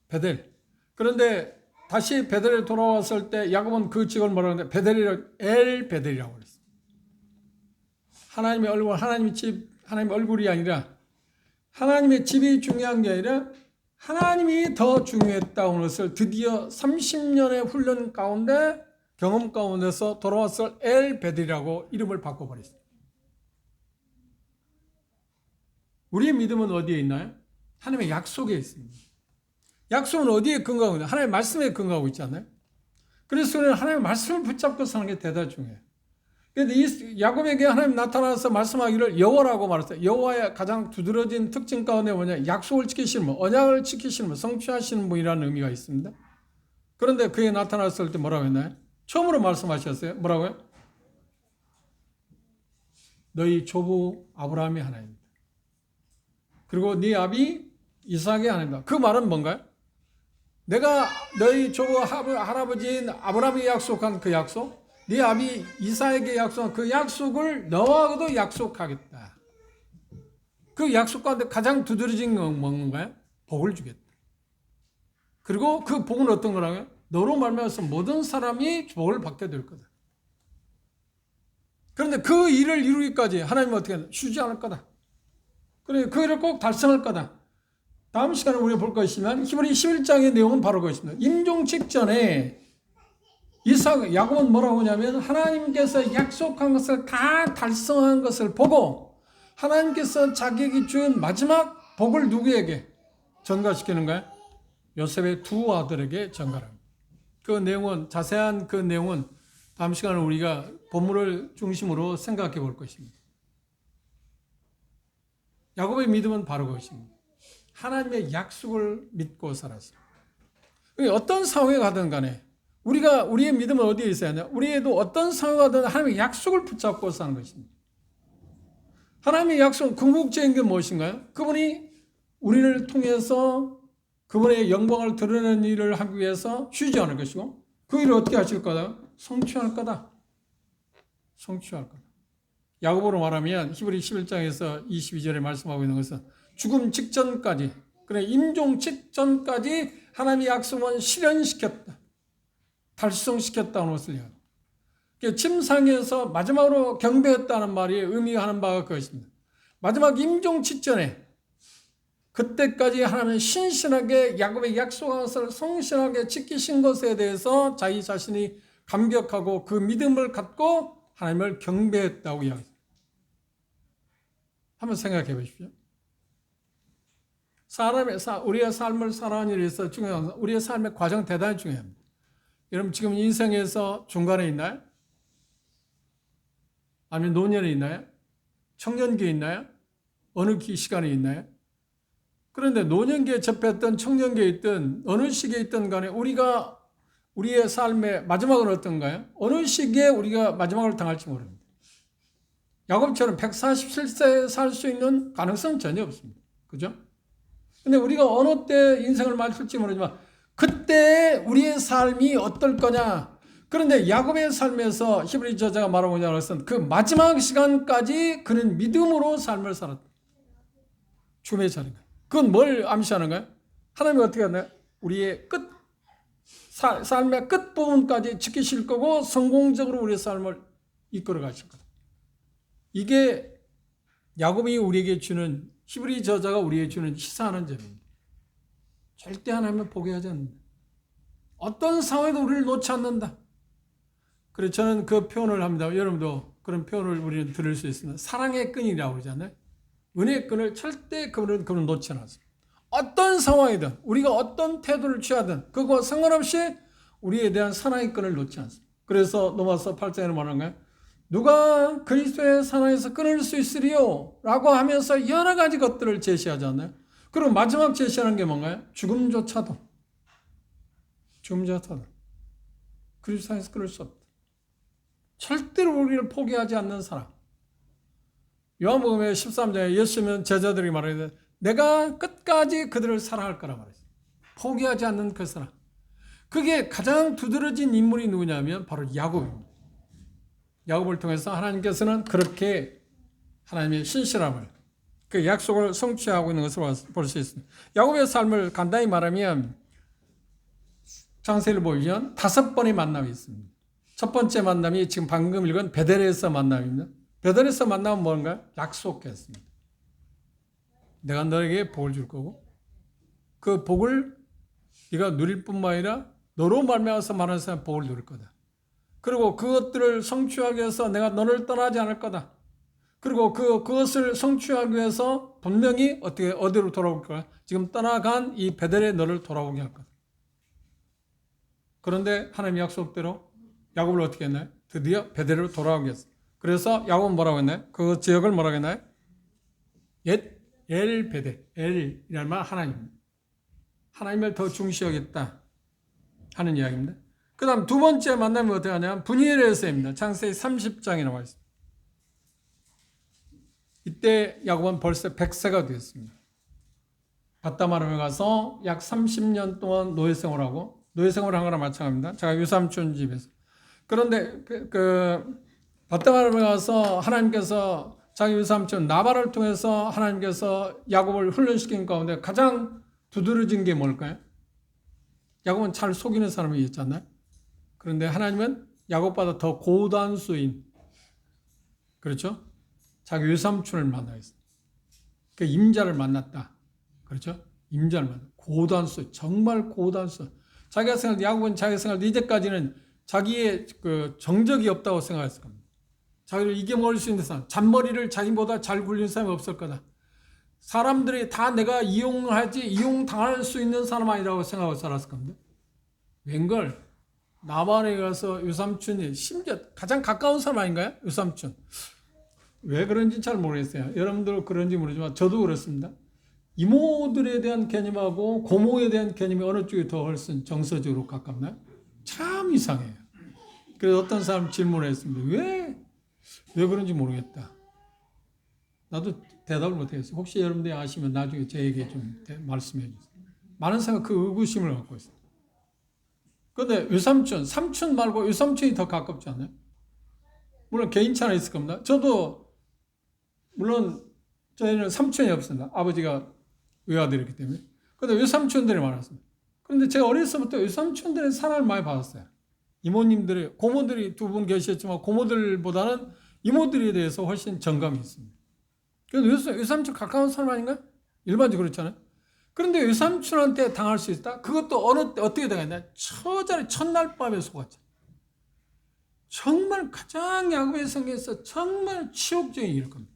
S1: 베델. 그런데 다시 베델에 돌아왔을 때 야곱은 그 지역을 뭐라고 하는데 엘 베델이라고 그랬어요. 하나님의 얼굴, 하나님의 집, 하나님의 얼굴이 아니라 하나님의 집이 중요한 게 아니라 하나님이 더 중요했다는 것을 드디어 30년의 훈련 가운데 경험 가운데서 돌아왔을 엘 베델이라고 이름을 바꿔버렸어요. 우리의 믿음은 어디에 있나요? 하나님의 약속에 있습니다. 약속은 어디에 근거하고 있나요? 하나님의 말씀에 근거하고 있지 않나요? 그래서 우리는 하나님의 말씀을 붙잡고 사는 게 대단히 중요해요. 그런데 이 야곱에게 하나님 나타나서 말씀하기를 여호와라고 말했어요. 여호와의 가장 두드러진 특징 가운데 뭐냐? 약속을 지키시는 분, 언약을 지키시는 분, 성취하시는 분이라는 의미가 있습니다. 그런데 그에 나타났을 때 뭐라고 했나요? 처음으로 말씀하셨어요. 뭐라고요? 너희 조부 아브라함의 하나님입니다. 그리고 네 아비 이삭의 하나님이다. 그 말은 뭔가요? 내가 너희 조부 할아버지인 아브라함이 약속한 그 약속, 네 아비 이삭에게 약속한 그 약속을 너하고도 약속하겠다. 그 약속 가운데 가장 두드러진 건 뭔가요? 복을 주겠다. 그리고 그 복은 어떤 거라고요? 너로 말미암아서 모든 사람이 복을 받게 될 거다. 그런데 그 일을 이루기까지 하나님은 어떻게 하냐? 쉬지 않을 거다. 그래, 그 일을 꼭 달성할 거다. 다음 시간에 우리가 볼 것이지만 히브리 11장의 내용은 바로 그것입니다. 임종 직전에 야곱은 뭐라고 하냐면 하나님께서 약속한 것을 다 달성한 것을 보고 하나님께서 자기에게 준 마지막 복을 누구에게 전가시키는가요? 요셉의 두 아들에게 전가합니다. 그 내용은 자세한 그 내용은 다음 시간에 우리가 본문을 중심으로 생각해 볼 것입니다. 야곱의 믿음은 바로 그것입니다. 하나님의 약속을 믿고 살았어요. 어떤 상황에 가든 간에 우리의 믿음은 어디에 있어야 하냐? 우리에도 어떤 상황에 가든 하나님의 약속을 붙잡고 사는 것입니다. 하나님의 약속, 궁극적인 게 무엇인가요? 그분이 우리를 통해서 그분의 영광을 드러내는 일을 하기 위해서 쉬지 않을 것이고 그 일을 어떻게 하실 거다? 성취할 거다. 성취할 거다. 야곱으로 말하면 히브리 11장에서 22절에 말씀하고 있는 것은 죽음 직전까지 그래, 임종 직전까지 하나님의 약속은 실현시켰다. 달성시켰다는 것을 이야기합니다. 침상에서 마지막으로 경배했다는 말이 의미하는 바가 그것입니다. 마지막 임종 직전에 그때까지 하나님은 신실하게 야곱의 약속한 것을 성실하게 지키신 것에 대해서 자기 자신이 감격하고 그 믿음을 갖고 하나님을 경배했다고 이야기합니다. 한번 생각해 보십시오. 우리의 삶을 살아가는 일에 있어서 중요한 것은 우리의 삶의 과정 대단히 중요합니다. 여러분 지금 인생에서 중간에 있나요? 아니면 노년에 있나요? 청년기에 있나요? 어느 시간에 있나요? 그런데 노년기에 접했던 청년기에 있든 어느 시기에 있든 간에 우리의 삶의 마지막은 어떤가요? 어느 시기에 우리가 마지막을 당할지 모릅니다. 야곱처럼 147세에 살 수 있는 가능성은 전혀 없습니다. 그죠? 근데 우리가 어느 때 인생을 마칠지 모르지만 그때 우리의 삶이 어떨 거냐. 그런데 야곱의 삶에서 히브리 저자가 말하고자 하는 것은 그 마지막 시간까지 그는 믿음으로 삶을 살았다. 죽음의 자리가. 그건 뭘 암시하는가요? 하나님이 어떻게 하나요? 우리의 삶의 끝부분까지 지키실 거고 성공적으로 우리의 삶을 이끌어 가실 거다. 이게 야곱이 우리에게 주는, 히브리 저자가 우리에게 주는 시사하는 점입니다. 절대 하나님을 포기하지 않는다. 어떤 상황에도 우리를 놓지 않는다. 그래서 저는 그 표현을 합니다. 여러분도 그런 표현을 우리는 들을 수 있습니다. 사랑의 끈이라고 그러잖아요. 은혜의 끈을 절대 그분은 놓지 않았습니다. 어떤 상황이든 우리가 어떤 태도를 취하든 그거 상관없이 우리에 대한 사랑의 끈을 놓지 않습니다. 그래서 로마서 8장에 말하는 거예요. 누가 그리스도의 사랑에서 끊을 수 있으리요? 라고 하면서 여러 가지 것들을 제시하잖아요. 그리고 마지막 제시하는 게 뭔가요? 죽음조차도 그리스도 사랑에서 끊을 수 없다. 절대로 우리를 포기하지 않는 사랑. 요한복음의 13장에 예수님은 제자들이 말하는데 내가 끝까지 그들을 사랑할 거라 말했어요. 포기하지 않는 그 사랑. 그게 가장 두드러진 인물이 누구냐면 바로 야곱입니다. 야곱을 통해서 하나님께서는 그렇게 하나님의 신실함을, 그 약속을 성취하고 있는 것을 볼 수 있습니다. 야곱의 삶을 간단히 말하면 창세기를 보면 5번의 만남이 있습니다. 첫 번째 만남이 지금 방금 읽은 베델에서 만남입니다. 베델에서 만남은 뭔가요? 약속했습니다. 내가 너에게 복을 줄 거고 그 복을 네가 누릴 뿐만 아니라 너로 말미암아서 많은 사람이 복을 누릴 거다. 그리고 그것들을 성취하기 위해서 내가 너를 떠나지 않을 거다. 그리고 그것을 성취하기 위해서 분명히 어디로 돌아올 거야? 지금 떠나간 이 베델에 너를 돌아오게 할 거다. 그런데 하나님의 약속대로 야곱을 어떻게 했나요? 드디어 베델로 돌아오게 했어요. 그래서 야곱은 뭐라고 했나요? 그 지역을 뭐라고 했나요? 엘 베델, 엘이란 말 하나님. 하나님을 더 중시하겠다 하는 이야기입니다. 그 다음 두 번째 만남이 어떻게 하냐면 브니엘에서입니다. 창세기 30장에 나와 있습니다. 이때 야곱은 벌써 100세가 되었습니다. 바다마름에 가서 약 30년 동안 노예생활하고 노예생활을 한 거랑 마찬가지입니다. 제가 유삼촌 집에서. 그런데 바다마름에 가서 하나님께서 자기 유삼촌 나발을 통해서 하나님께서 야곱을 훈련시킨 가운데 가장 두드러진 게 뭘까요? 야곱은 잘 속이는 사람이었잖아요. 그런데 하나님은 야곱보다 더 고단수인, 그렇죠? 자기 외삼촌을 만나겠습니다. 그 임자를 만났다. 그렇죠? 임자를 만났다. 고단수, 정말 고단수. 자기가 생각, 야곱은 자기가 생각, 이제까지는 자기의 그 정적이 없다고 생각했을 겁니다. 자기를 이겨먹을 수 있는 사람, 잔머리를 자기보다 잘 굴린 사람이 없을 거다. 사람들이 다 내가 이용당할 수 있는 사람 아니라고 생각하고 살았을 겁니다. 웬걸 나반에 가서 유삼촌이 심지어 가장 가까운 사람 아닌가요? 유삼촌. 왜 그런지 잘 모르겠어요. 여러분들 그런지 모르지만 저도 그렇습니다. 이모들에 대한 개념하고 고모에 대한 개념이 어느 쪽이 더 훨씬 정서적으로 가깝나요? 참 이상해요. 그래서 어떤 사람 질문을 했습니다. 왜 그런지 모르겠다. 나도 대답을 못하겠어요. 혹시 여러분들이 아시면 나중에 저에게 좀 말씀해 주세요. 많은 사람이 그 의구심을 갖고 있어요. 그런데 외삼촌, 삼촌 말고 외삼촌이 더 가깝지 않아요? 물론 개인차는 있을 겁니다. 저도 물론 저희는 삼촌이 없습니다. 아버지가 외아들이기 때문에. 그런데 외삼촌들이 많았습니다. 그런데 제가 어렸을 때부터 외삼촌들의 사랑을 많이 받았어요. 이모님들이, 고모들이 두 분 계셨지만 고모들보다는 이모들에 대해서 훨씬 정감이 있습니다. 그래서 외삼촌 가까운 사람 아닌가? 일반적으로 그렇잖아요. 그런데 외삼촌한테 당할 수 있다? 그것도 어느 때 어떻게 당했냐? 처자리 첫날 밤에 속았죠. 정말 가장 야곱의 성경에서 정말 치욕적인 일일 겁니다.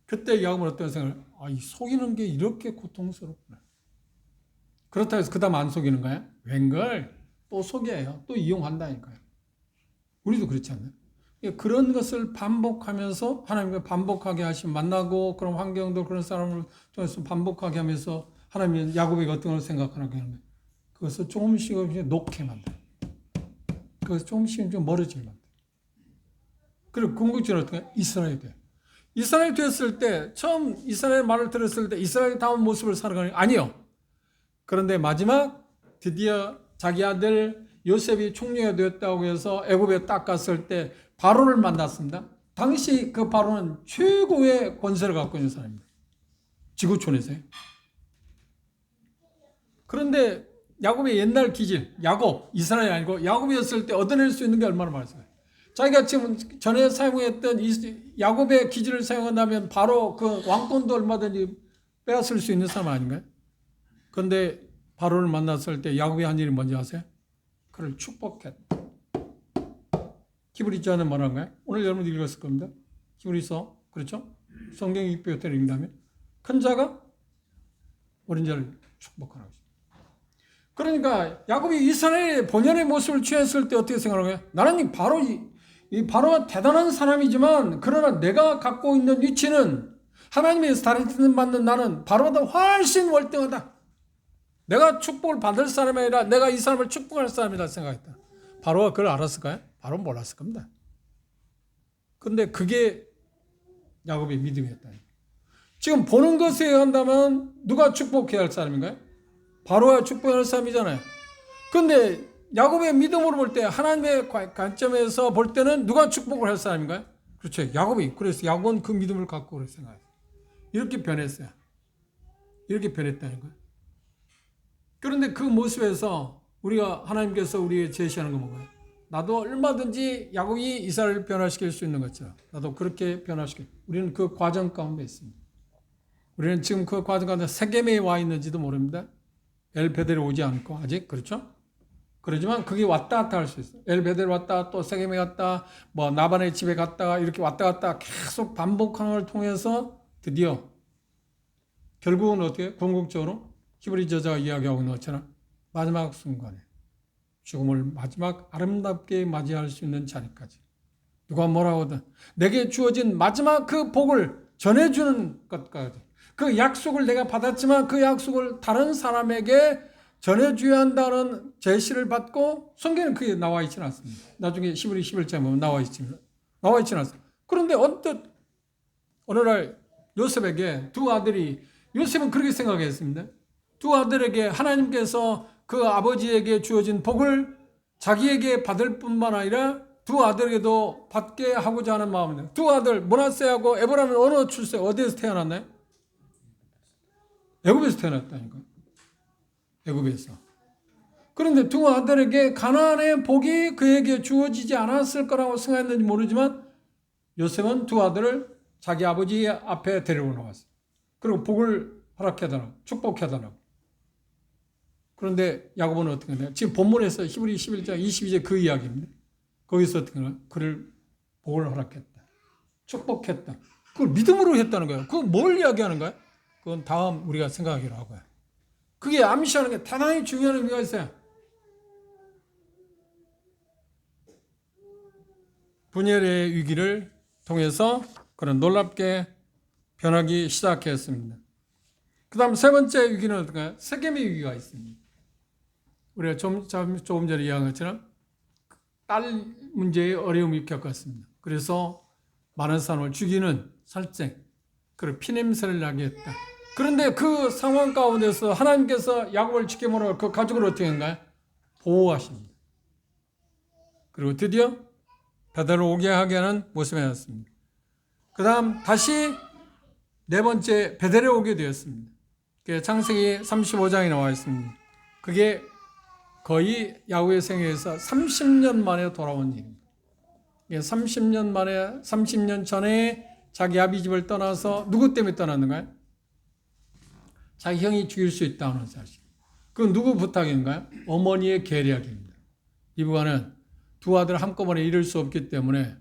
S1: 그때 야곱은 어떤 생각을? 이 속이는 게 이렇게 고통스럽구나. 그렇다고 해서 그 다음 안 속이는 거야? 웬걸? 또 속여요. 또 이용한다니까요. 우리도 그렇지 않나요? 그런 것을 반복하면서 하나님과 반복하게 하시면 만나고 그런 환경도 그런 사람을 통해서 반복하게 하면서 하나님은 야곱에게 어떤 걸 생각하라고 하는 거예요. 그것을 조금씩 녹게 만들어요. 그것을 조금씩 좀 멀어지게 만들어요. 그리고 궁극적으로 어떻게 이스라엘이 돼요. 이스라엘이 됐을 때 처음 이스라엘 말을 들었을 때 이스라엘이 다운 모습을 살아가는 게 아니요. 그런데 마지막 드디어 자기 아들 요셉이 총리가 되었다고 해서 애굽에 딱 갔을 때 바로를 만났습니다. 당시 그 바로는 최고의 권세를 갖고 있는 사람입니다. 지구촌에서요. 그런데 야곱의 옛날 기질, 야곱, 이스라엘이 아니고 야곱이었을 때 얻어낼 수 있는 게 얼마나 많았어요. 자기가 지금 전에 사용했던 야곱의 기질을 사용한다면 바로 그 왕권도 얼마든지 빼앗을 수 있는 사람 아닌가요? 그런데 바로를 만났을 때 야곱이 한 일이 뭔지 아세요? 그를 축복했다. 히브리서는 뭐라는가요? 오늘 여러분 읽었을 겁니다. 히브리서, 그렇죠? 성경 600절 읽다면 큰 자가 어린 자를 축복하라고 했습니다. 그러니까 야곱이 이스라엘의 본연의 모습을 취했을 때 어떻게 생각하는 거예요? 나는 이 바로가 대단한 사람이지만 그러나 내가 갖고 있는 위치는 하나님의 다른 받는 나는 바로보다 훨씬 월등하다. 내가 축복을 받을 사람이 아니라 내가 이 사람을 축복할 사람이다 생각했다. 바로가 그걸 알았을까요? 바로는 몰랐을 겁니다. 그런데 그게 야곱의 믿음이었다. 지금 보는 것에 의한다면 누가 축복해야 할 사람인가요? 바로가 축복해야 할 사람이잖아요. 그런데 야곱의 믿음으로 볼 때 하나님의 관점에서 볼 때는 누가 축복을 할 사람인가요? 그렇죠. 야곱이. 그래서 야곱은 그 믿음을 갖고 그렇게 생각했어요. 이렇게 변했어요. 이렇게 변했다는 거예요. 그런데 그 모습에서 우리가 하나님께서 우리에게 제시하는 건 뭔가요? 나도 얼마든지 야곱이 이스라엘을 변화시킬 수 있는 것처럼 나도 그렇게 변화시킬. 우리는 그 과정 가운데 있습니다. 우리는 지금 그 과정 가운데 세겜에 와 있는지도 모릅니다. 엘베델에 오지 않고 아직 그렇죠? 그러지만 그게 왔다 갔다 할 수 있어요. 엘베델 왔다 또 세겜에 갔다 뭐 나반의 집에 갔다가 이렇게 왔다 갔다 계속 반복하는 걸 통해서 드디어 결국은 어떻게 궁극적으로 히브리 저자가 이야기하고 있는 것처럼 마지막 순간에 죽음을 마지막 아름답게 맞이할 수 있는 자리까지 누가 뭐라고 하든 내게 주어진 마지막 그 복을 전해주는 것까지 그 약속을 내가 받았지만 그 약속을 다른 사람에게 전해줘야 한다는 제시를 받고 성경에는 그게 나와 있지는 않습니다. 나중에 히브리 11장에 보면 나와 있지는 않습니다. 그런데 언뜻 어느 날 요셉에게 두 아들이 요셉은 그렇게 생각했습니다. 두 아들에게 하나님께서 그 아버지에게 주어진 복을 자기에게 받을 뿐만 아니라 두 아들에게도 받게 하고자 하는 마음입니다. 두 아들 므낫세하고 에브라임은 어느 출세 어디에서 태어났나요? 애굽에서 태어났다니까. 애굽에서. 그런데 두 아들에게 가나안의 복이 그에게 주어지지 않았을 거라고 생각했는지 모르지만 요셉은 두 아들을 자기 아버지 앞에 데리고 나왔어요. 그리고 복을 허락해달라고 축복해달라고. 그런데 야곱은 어떻게 하나요? 지금 본문에서 히브리 11장 22절 그 이야기입니다. 거기서 어떻게 하나요? 그를 복을 허락했다. 축복했다. 그걸 믿음으로 했다는 거예요. 그건 뭘 이야기하는 거예요? 그건 다음 우리가 생각하기로 하고요. 그게 암시하는 게 대단히 중요한 의미가 있어요. 분열의 위기를 통해서 그런 놀랍게 변하기 시작했습니다. 그 다음 세 번째 위기는 어떨까요? 세겜의 위기가 있습니다. 우리가 조금 전에 이야기한 것처럼 딸 문제의 어려움이 겪었습니다. 그래서 많은 사람을 죽이는 살생, 그리고 피냄새를 나게 했다. 그런데 그 상황 가운데서 하나님께서 야곱을 지켜보라고 그 가족을 어떻게 한가요? 보호하십니다. 그리고 드디어 베델로 오게 하게 하는 모습이 나왔습니다. 그 다음 다시 네 번째 베델에 오게 되었습니다. 창세기 35장에 나와 있습니다. 그게 거의 야곱의 생애에서 30년 만에 돌아온 일입니다. 30년 만에 30년 전에 자기 아비 집을 떠나서 누구 때문에 떠났는가요? 자기 형이 죽일 수 있다는 사실. 그 누구 부탁인가요? 어머니의 계략입니다. 리브가는 두 아들 한꺼번에 잃을 수 없기 때문에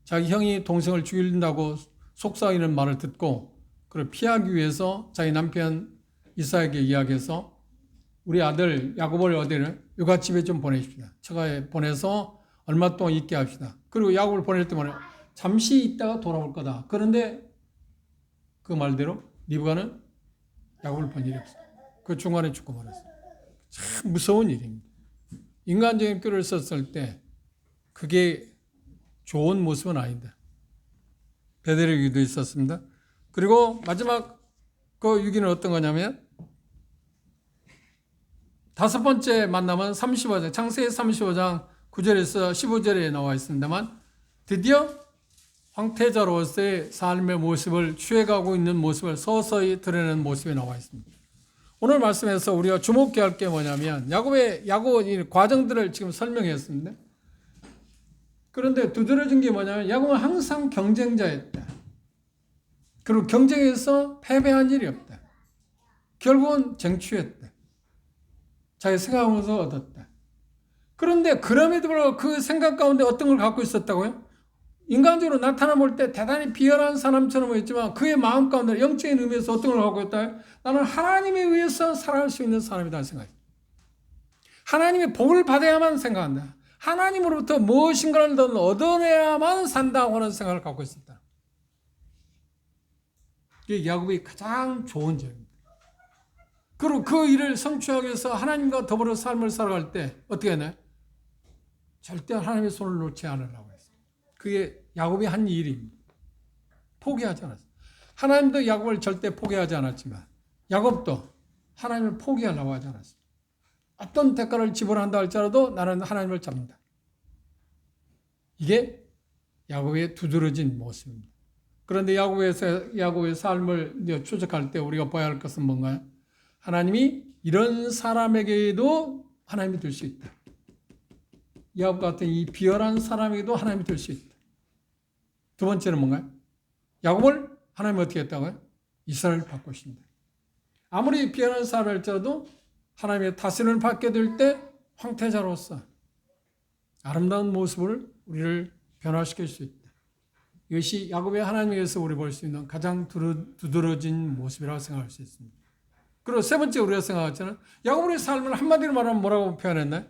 S1: 자기 형이 동생을 죽인다고 속삭이는 말을 듣고 그걸 피하기 위해서 자기 남편 이삭에게 이야기해서 우리 아들 야곱을 어디를 여갓집에 좀 보내십시다. 처가에 보내서 얼마 동안 있게 합시다. 그리고 야곱을 보낼 때만 잠시 있다가 돌아올 거다. 그런데 그 말대로 리브가는 야곱을 본 일이 없어요. 그 중간에 죽고 말았어요. 참 무서운 일입니다. 인간적인 꾀를 썼을 때 그게 좋은 모습은 아니다. 베델의 위기도 있었습니다. 그리고 마지막 그 위기는 어떤 거냐면 다섯 번째 만남은 35장, 창세기 35장 9절에서 15절에 나와 있습니다만 드디어 황태자로서의 삶의 모습을 취해가고 있는 모습을 서서히 드러내는 모습이 나와 있습니다. 오늘 말씀에서 우리가 주목해야 할 게 뭐냐면 야곱의 과정들을 지금 설명했습니다. 그런데 두드러진 게 뭐냐면 야곱은 항상 경쟁자였다. 그리고 경쟁에서 패배한 일이 없다. 결국은 쟁취했다. 자기 생각하면서 얻었다. 그런데 그럼에도 불구하고 그 생각 가운데 어떤 걸 갖고 있었다고요? 인간적으로 나타나 볼 때 대단히 비열한 사람처럼 보였지만 그의 마음 가운데 영적인 의미에서 어떤 걸 갖고 있다? 나는 하나님에 의해서 살아갈 수 있는 사람이다 생각해. 하나님의 복을 받아야만 생각한다. 하나님으로부터 무엇인가를 더 얻어내야만 산다고 하는 생각을 갖고 있었다. 이게 야곱이 가장 좋은 점입니다. 그리고 그 일을 성취하기 위해서 하나님과 더불어 삶을 살아갈 때 어떻게 하나요? 절대 하나님의 손을 놓지 않으려고 했어요. 그게 야곱이 한 일입니다. 포기하지 않았어요. 하나님도 야곱을 절대 포기하지 않았지만 야곱도 하나님을 포기하려고 하지 않았어요. 어떤 대가를 지불한다 할지라도 나는 하나님을 잡는다. 이게 야곱의 두드러진 모습입니다. 그런데 야곱의 삶을 추적할 때 우리가 봐야 할 것은 뭔가요? 하나님이 이런 사람에게도 하나님이 될 수 있다. 야곱 같은 이 비열한 사람에게도 하나님이 될 수 있다. 두 번째는 뭔가요? 야곱을 하나님이 어떻게 했다고요? 이스라엘을 바꾸신다. 아무리 비열한 사람일지라도 하나님의 다스림을 받게 될 때 황태자로서 아름다운 모습을 우리를 변화시킬 수 있다. 이것이 야곱의 하나님에게서 우리 볼 수 있는 가장 두드러진 모습이라고 생각할 수 있습니다. 그리고 세 번째 우리가 생각하잖아요. 야곱의 삶을 한마디로 말하면 뭐라고 표현했나요?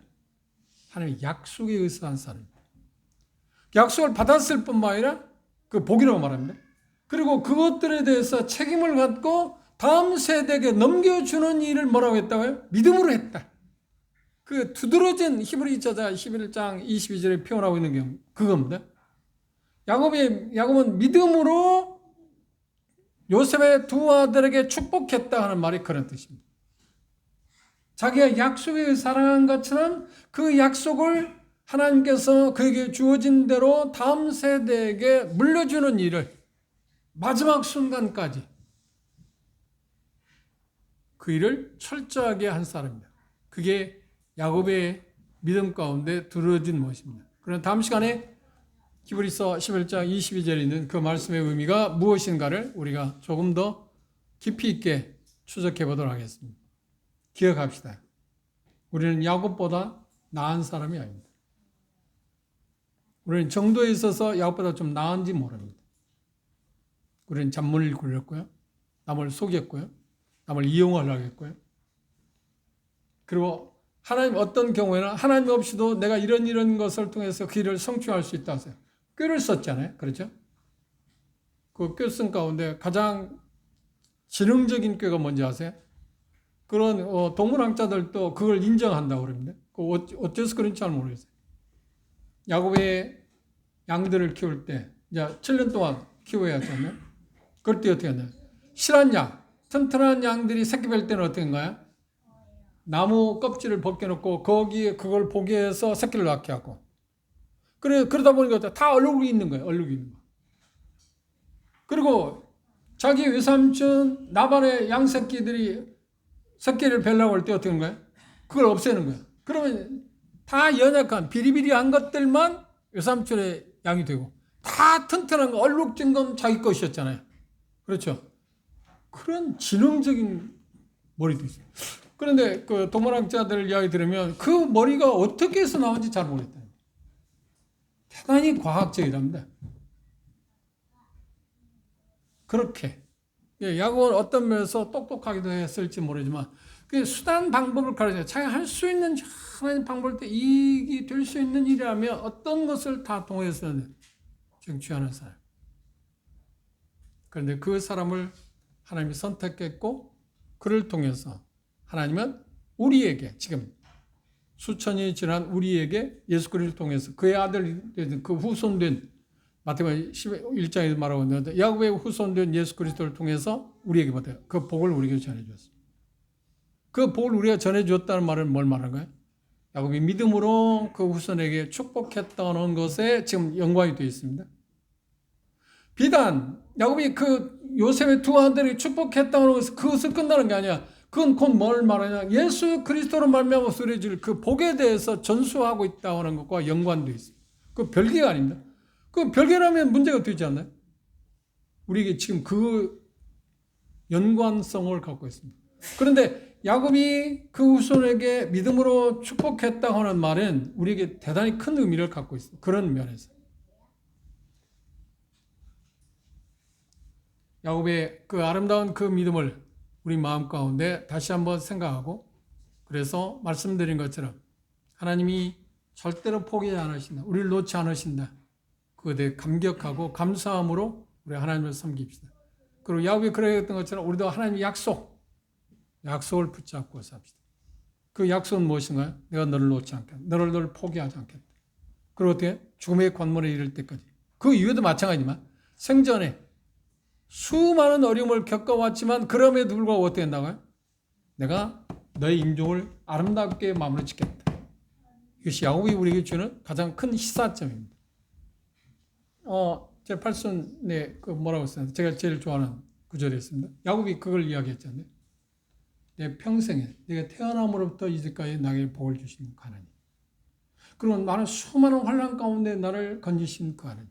S1: 하나님의 약속에 의해서 한 사람입니다. 약속을 받았을 뿐만 아니라 그 복이라고 말합니다. 그리고 그것들에 대해서 책임을 갖고 다음 세대에게 넘겨주는 일을 뭐라고 했다고요? 믿음으로 했다. 그 두드러진 히브리서자 11장 22절에 표현하고 있는 게 그겁니다. 야곱은 믿음으로 요셉의 두 아들에게 축복했다 하는 말이 그런 뜻입니다. 자기가 약속에 사랑한 것처럼 그 약속을 하나님께서 그에게 주어진 대로 다음 세대에게 물려주는 일을 마지막 순간까지 그 일을 철저하게 한 사람입니다. 그게 야곱의 믿음 가운데 두드러진 모습입니다. 그럼 다음 시간에 히브리서 11장 22절에 있는 그 말씀의 의미가 무엇인가를 우리가 조금 더 깊이 있게 추적해 보도록 하겠습니다. 기억합시다. 우리는 야곱보다 나은 사람이 아닙니다. 우리는 정도에 있어서 야곱보다 좀 나은지 모릅니다. 우리는 잔문을 굴렸고요. 남을 속였고요. 남을 이용하려고 했고요. 그리고 하나님 어떤 경우에는 하나님 없이도 내가 이런 것을 통해서 그 일을 성취할 수 있다고 해서 꾀를 썼잖아요. 그렇죠? 그 꾀쓴 가운데 가장 지능적인 꾀가 뭔지 아세요? 그런 동물학자들도 그걸 인정한다고 그럽니다. 어째서 그런지 잘 모르겠어요. 야곱의 양들을 키울 때 이제 7년 동안 키워야 하잖아요. 그럴 때 어떻게 하나요? 실한 양, 튼튼한 양들이 새끼 뵐 때는 어떤가요? 나무 껍질을 벗겨놓고 거기에 그걸 보게 해서 새끼를 낳게 하고 그러다 보니까 다 얼룩이 있는 거예요. 얼룩이 있는 거. 그리고 자기 외삼촌 나반의 양새끼들이 새끼를 뵈려고 할 때 어떻게 하는 거야? 그걸 없애는 거야. 그러면 다 연약한 비리비리한 것들만 외삼촌의 양이 되고 다 튼튼한 거 얼룩진 건 자기 것이었잖아요. 그렇죠? 그런 지능적인 머리도 있어요. 그런데 그 동물학자들 이야기 들으면 그 머리가 어떻게 해서 나온지 잘 모르겠다. 대단히 과학적이랍니다. 그렇게 야곱은 어떤 면에서 똑똑하기도 했을지 모르지만 그 수단 방법을 가르쳐요. 자기가 할 수 있는 하나님 방법을 때 이익이 될 수 있는 일이라면 어떤 것을 다 통해서 쟁취하는 사람. 그런데 그 사람을 하나님이 선택했고 그를 통해서 하나님은 우리에게 지금 수천이 지난 우리에게 예수 그리스도를 통해서 그의 아들 그 후손된 마태복음 11장에서 말하고 있는데 야곱의 후손된 예수 그리스도를 통해서 우리에게 받아요. 그 복을 우리에게 전해주었어요. 그 복을 우리가 전해주었다는 말은 뭘 말하는 거예요? 야곱이 믿음으로 그 후손에게 축복했다는 것에 지금 연관이 되어 있습니다. 비단 야곱이 그 요셉의 두 아들이 축복했다는 것은 그것을 끝나는 게 아니야. 그건 곧 뭘 말하냐? 예수 그리스도로 말미암아 소리질 그 복에 대해서 전수하고 있다는 것과 연관되어 있습니다. 그 별개가 아닙니다. 그 별개라면 문제가 되지 않나요? 우리에게 지금 그 연관성을 갖고 있습니다. 그런데 야곱이 그 후손에게 믿음으로 축복했다고 하는 말은 우리에게 대단히 큰 의미를 갖고 있습니다. 그런 면에서. 야곱의 그 아름다운 그 믿음을 우리 마음 가운데 다시 한번 생각하고 그래서 말씀드린 것처럼 하나님이 절대로 포기하지 않으신다. 우리를 놓지 않으신다. 그것에 대해 감격하고 감사함으로 우리 하나님을 섬깁시다. 그리고 야곱이 그랬던 것처럼 우리도 하나님의 약속을 붙잡고 삽시다. 그 약속은 무엇인가요? 내가 너를 놓지 않겠다. 너를 포기하지 않겠다. 그리고 어떻게? 죽음의 관문에 이를 때까지. 그 이후에도 마찬가지지만 생전에 수많은 어려움을 겪어왔지만 그럼에도 불구하고 어떻게 한다고요? 내가 너의 인종을 아름답게 마무리 짓겠다. 이것이 야곱이 우리에게 주는 가장 큰 시사점입니다. 제 8순에 그 뭐라고 했어요? 제가 제일 좋아하는 구절이었습니다. 야곱이 그걸 이야기했잖아요. 내 평생에 내가 태어남으로부터 이제까지 나에게 복을 주신 그 하나님. 그리고 많은 수많은 환난 가운데 나를 건지신 그 하나님.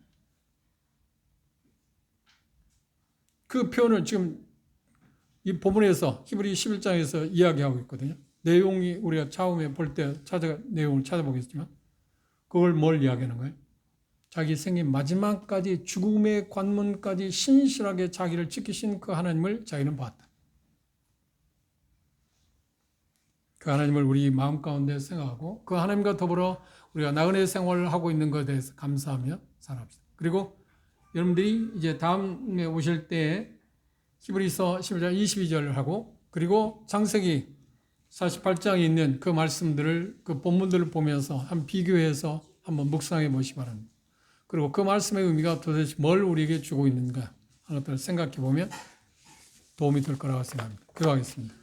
S1: 그 표현을 지금 이 본문에서 히브리 11장에서 이야기하고 있거든요. 내용이 우리가 처음에 볼 때 내용을 찾아보겠지만 그걸 뭘 이야기하는 거예요? 자기 생인 마지막까지 죽음의 관문까지 신실하게 자기를 지키신 그 하나님을 자기는 봤다. 그 하나님을 우리 마음 가운데 생각하고 그 하나님과 더불어 우리가 나그네 생활을 하고 있는 것에 대해서 감사하며 살아갑시다. 그리고 여러분들이 이제 다음에 오실 때 히브리서 11장 22절을 하고 그리고 창세기 48장에 있는 그 말씀들을 그 본문들을 보면서 한번 비교해서 한번 묵상해 보시기 바랍니다. 그리고 그 말씀의 의미가 도대체 뭘 우리에게 주고 있는가 하는 것들을 생각해 보면 도움이 될 거라고 생각합니다. 기도하겠습니다.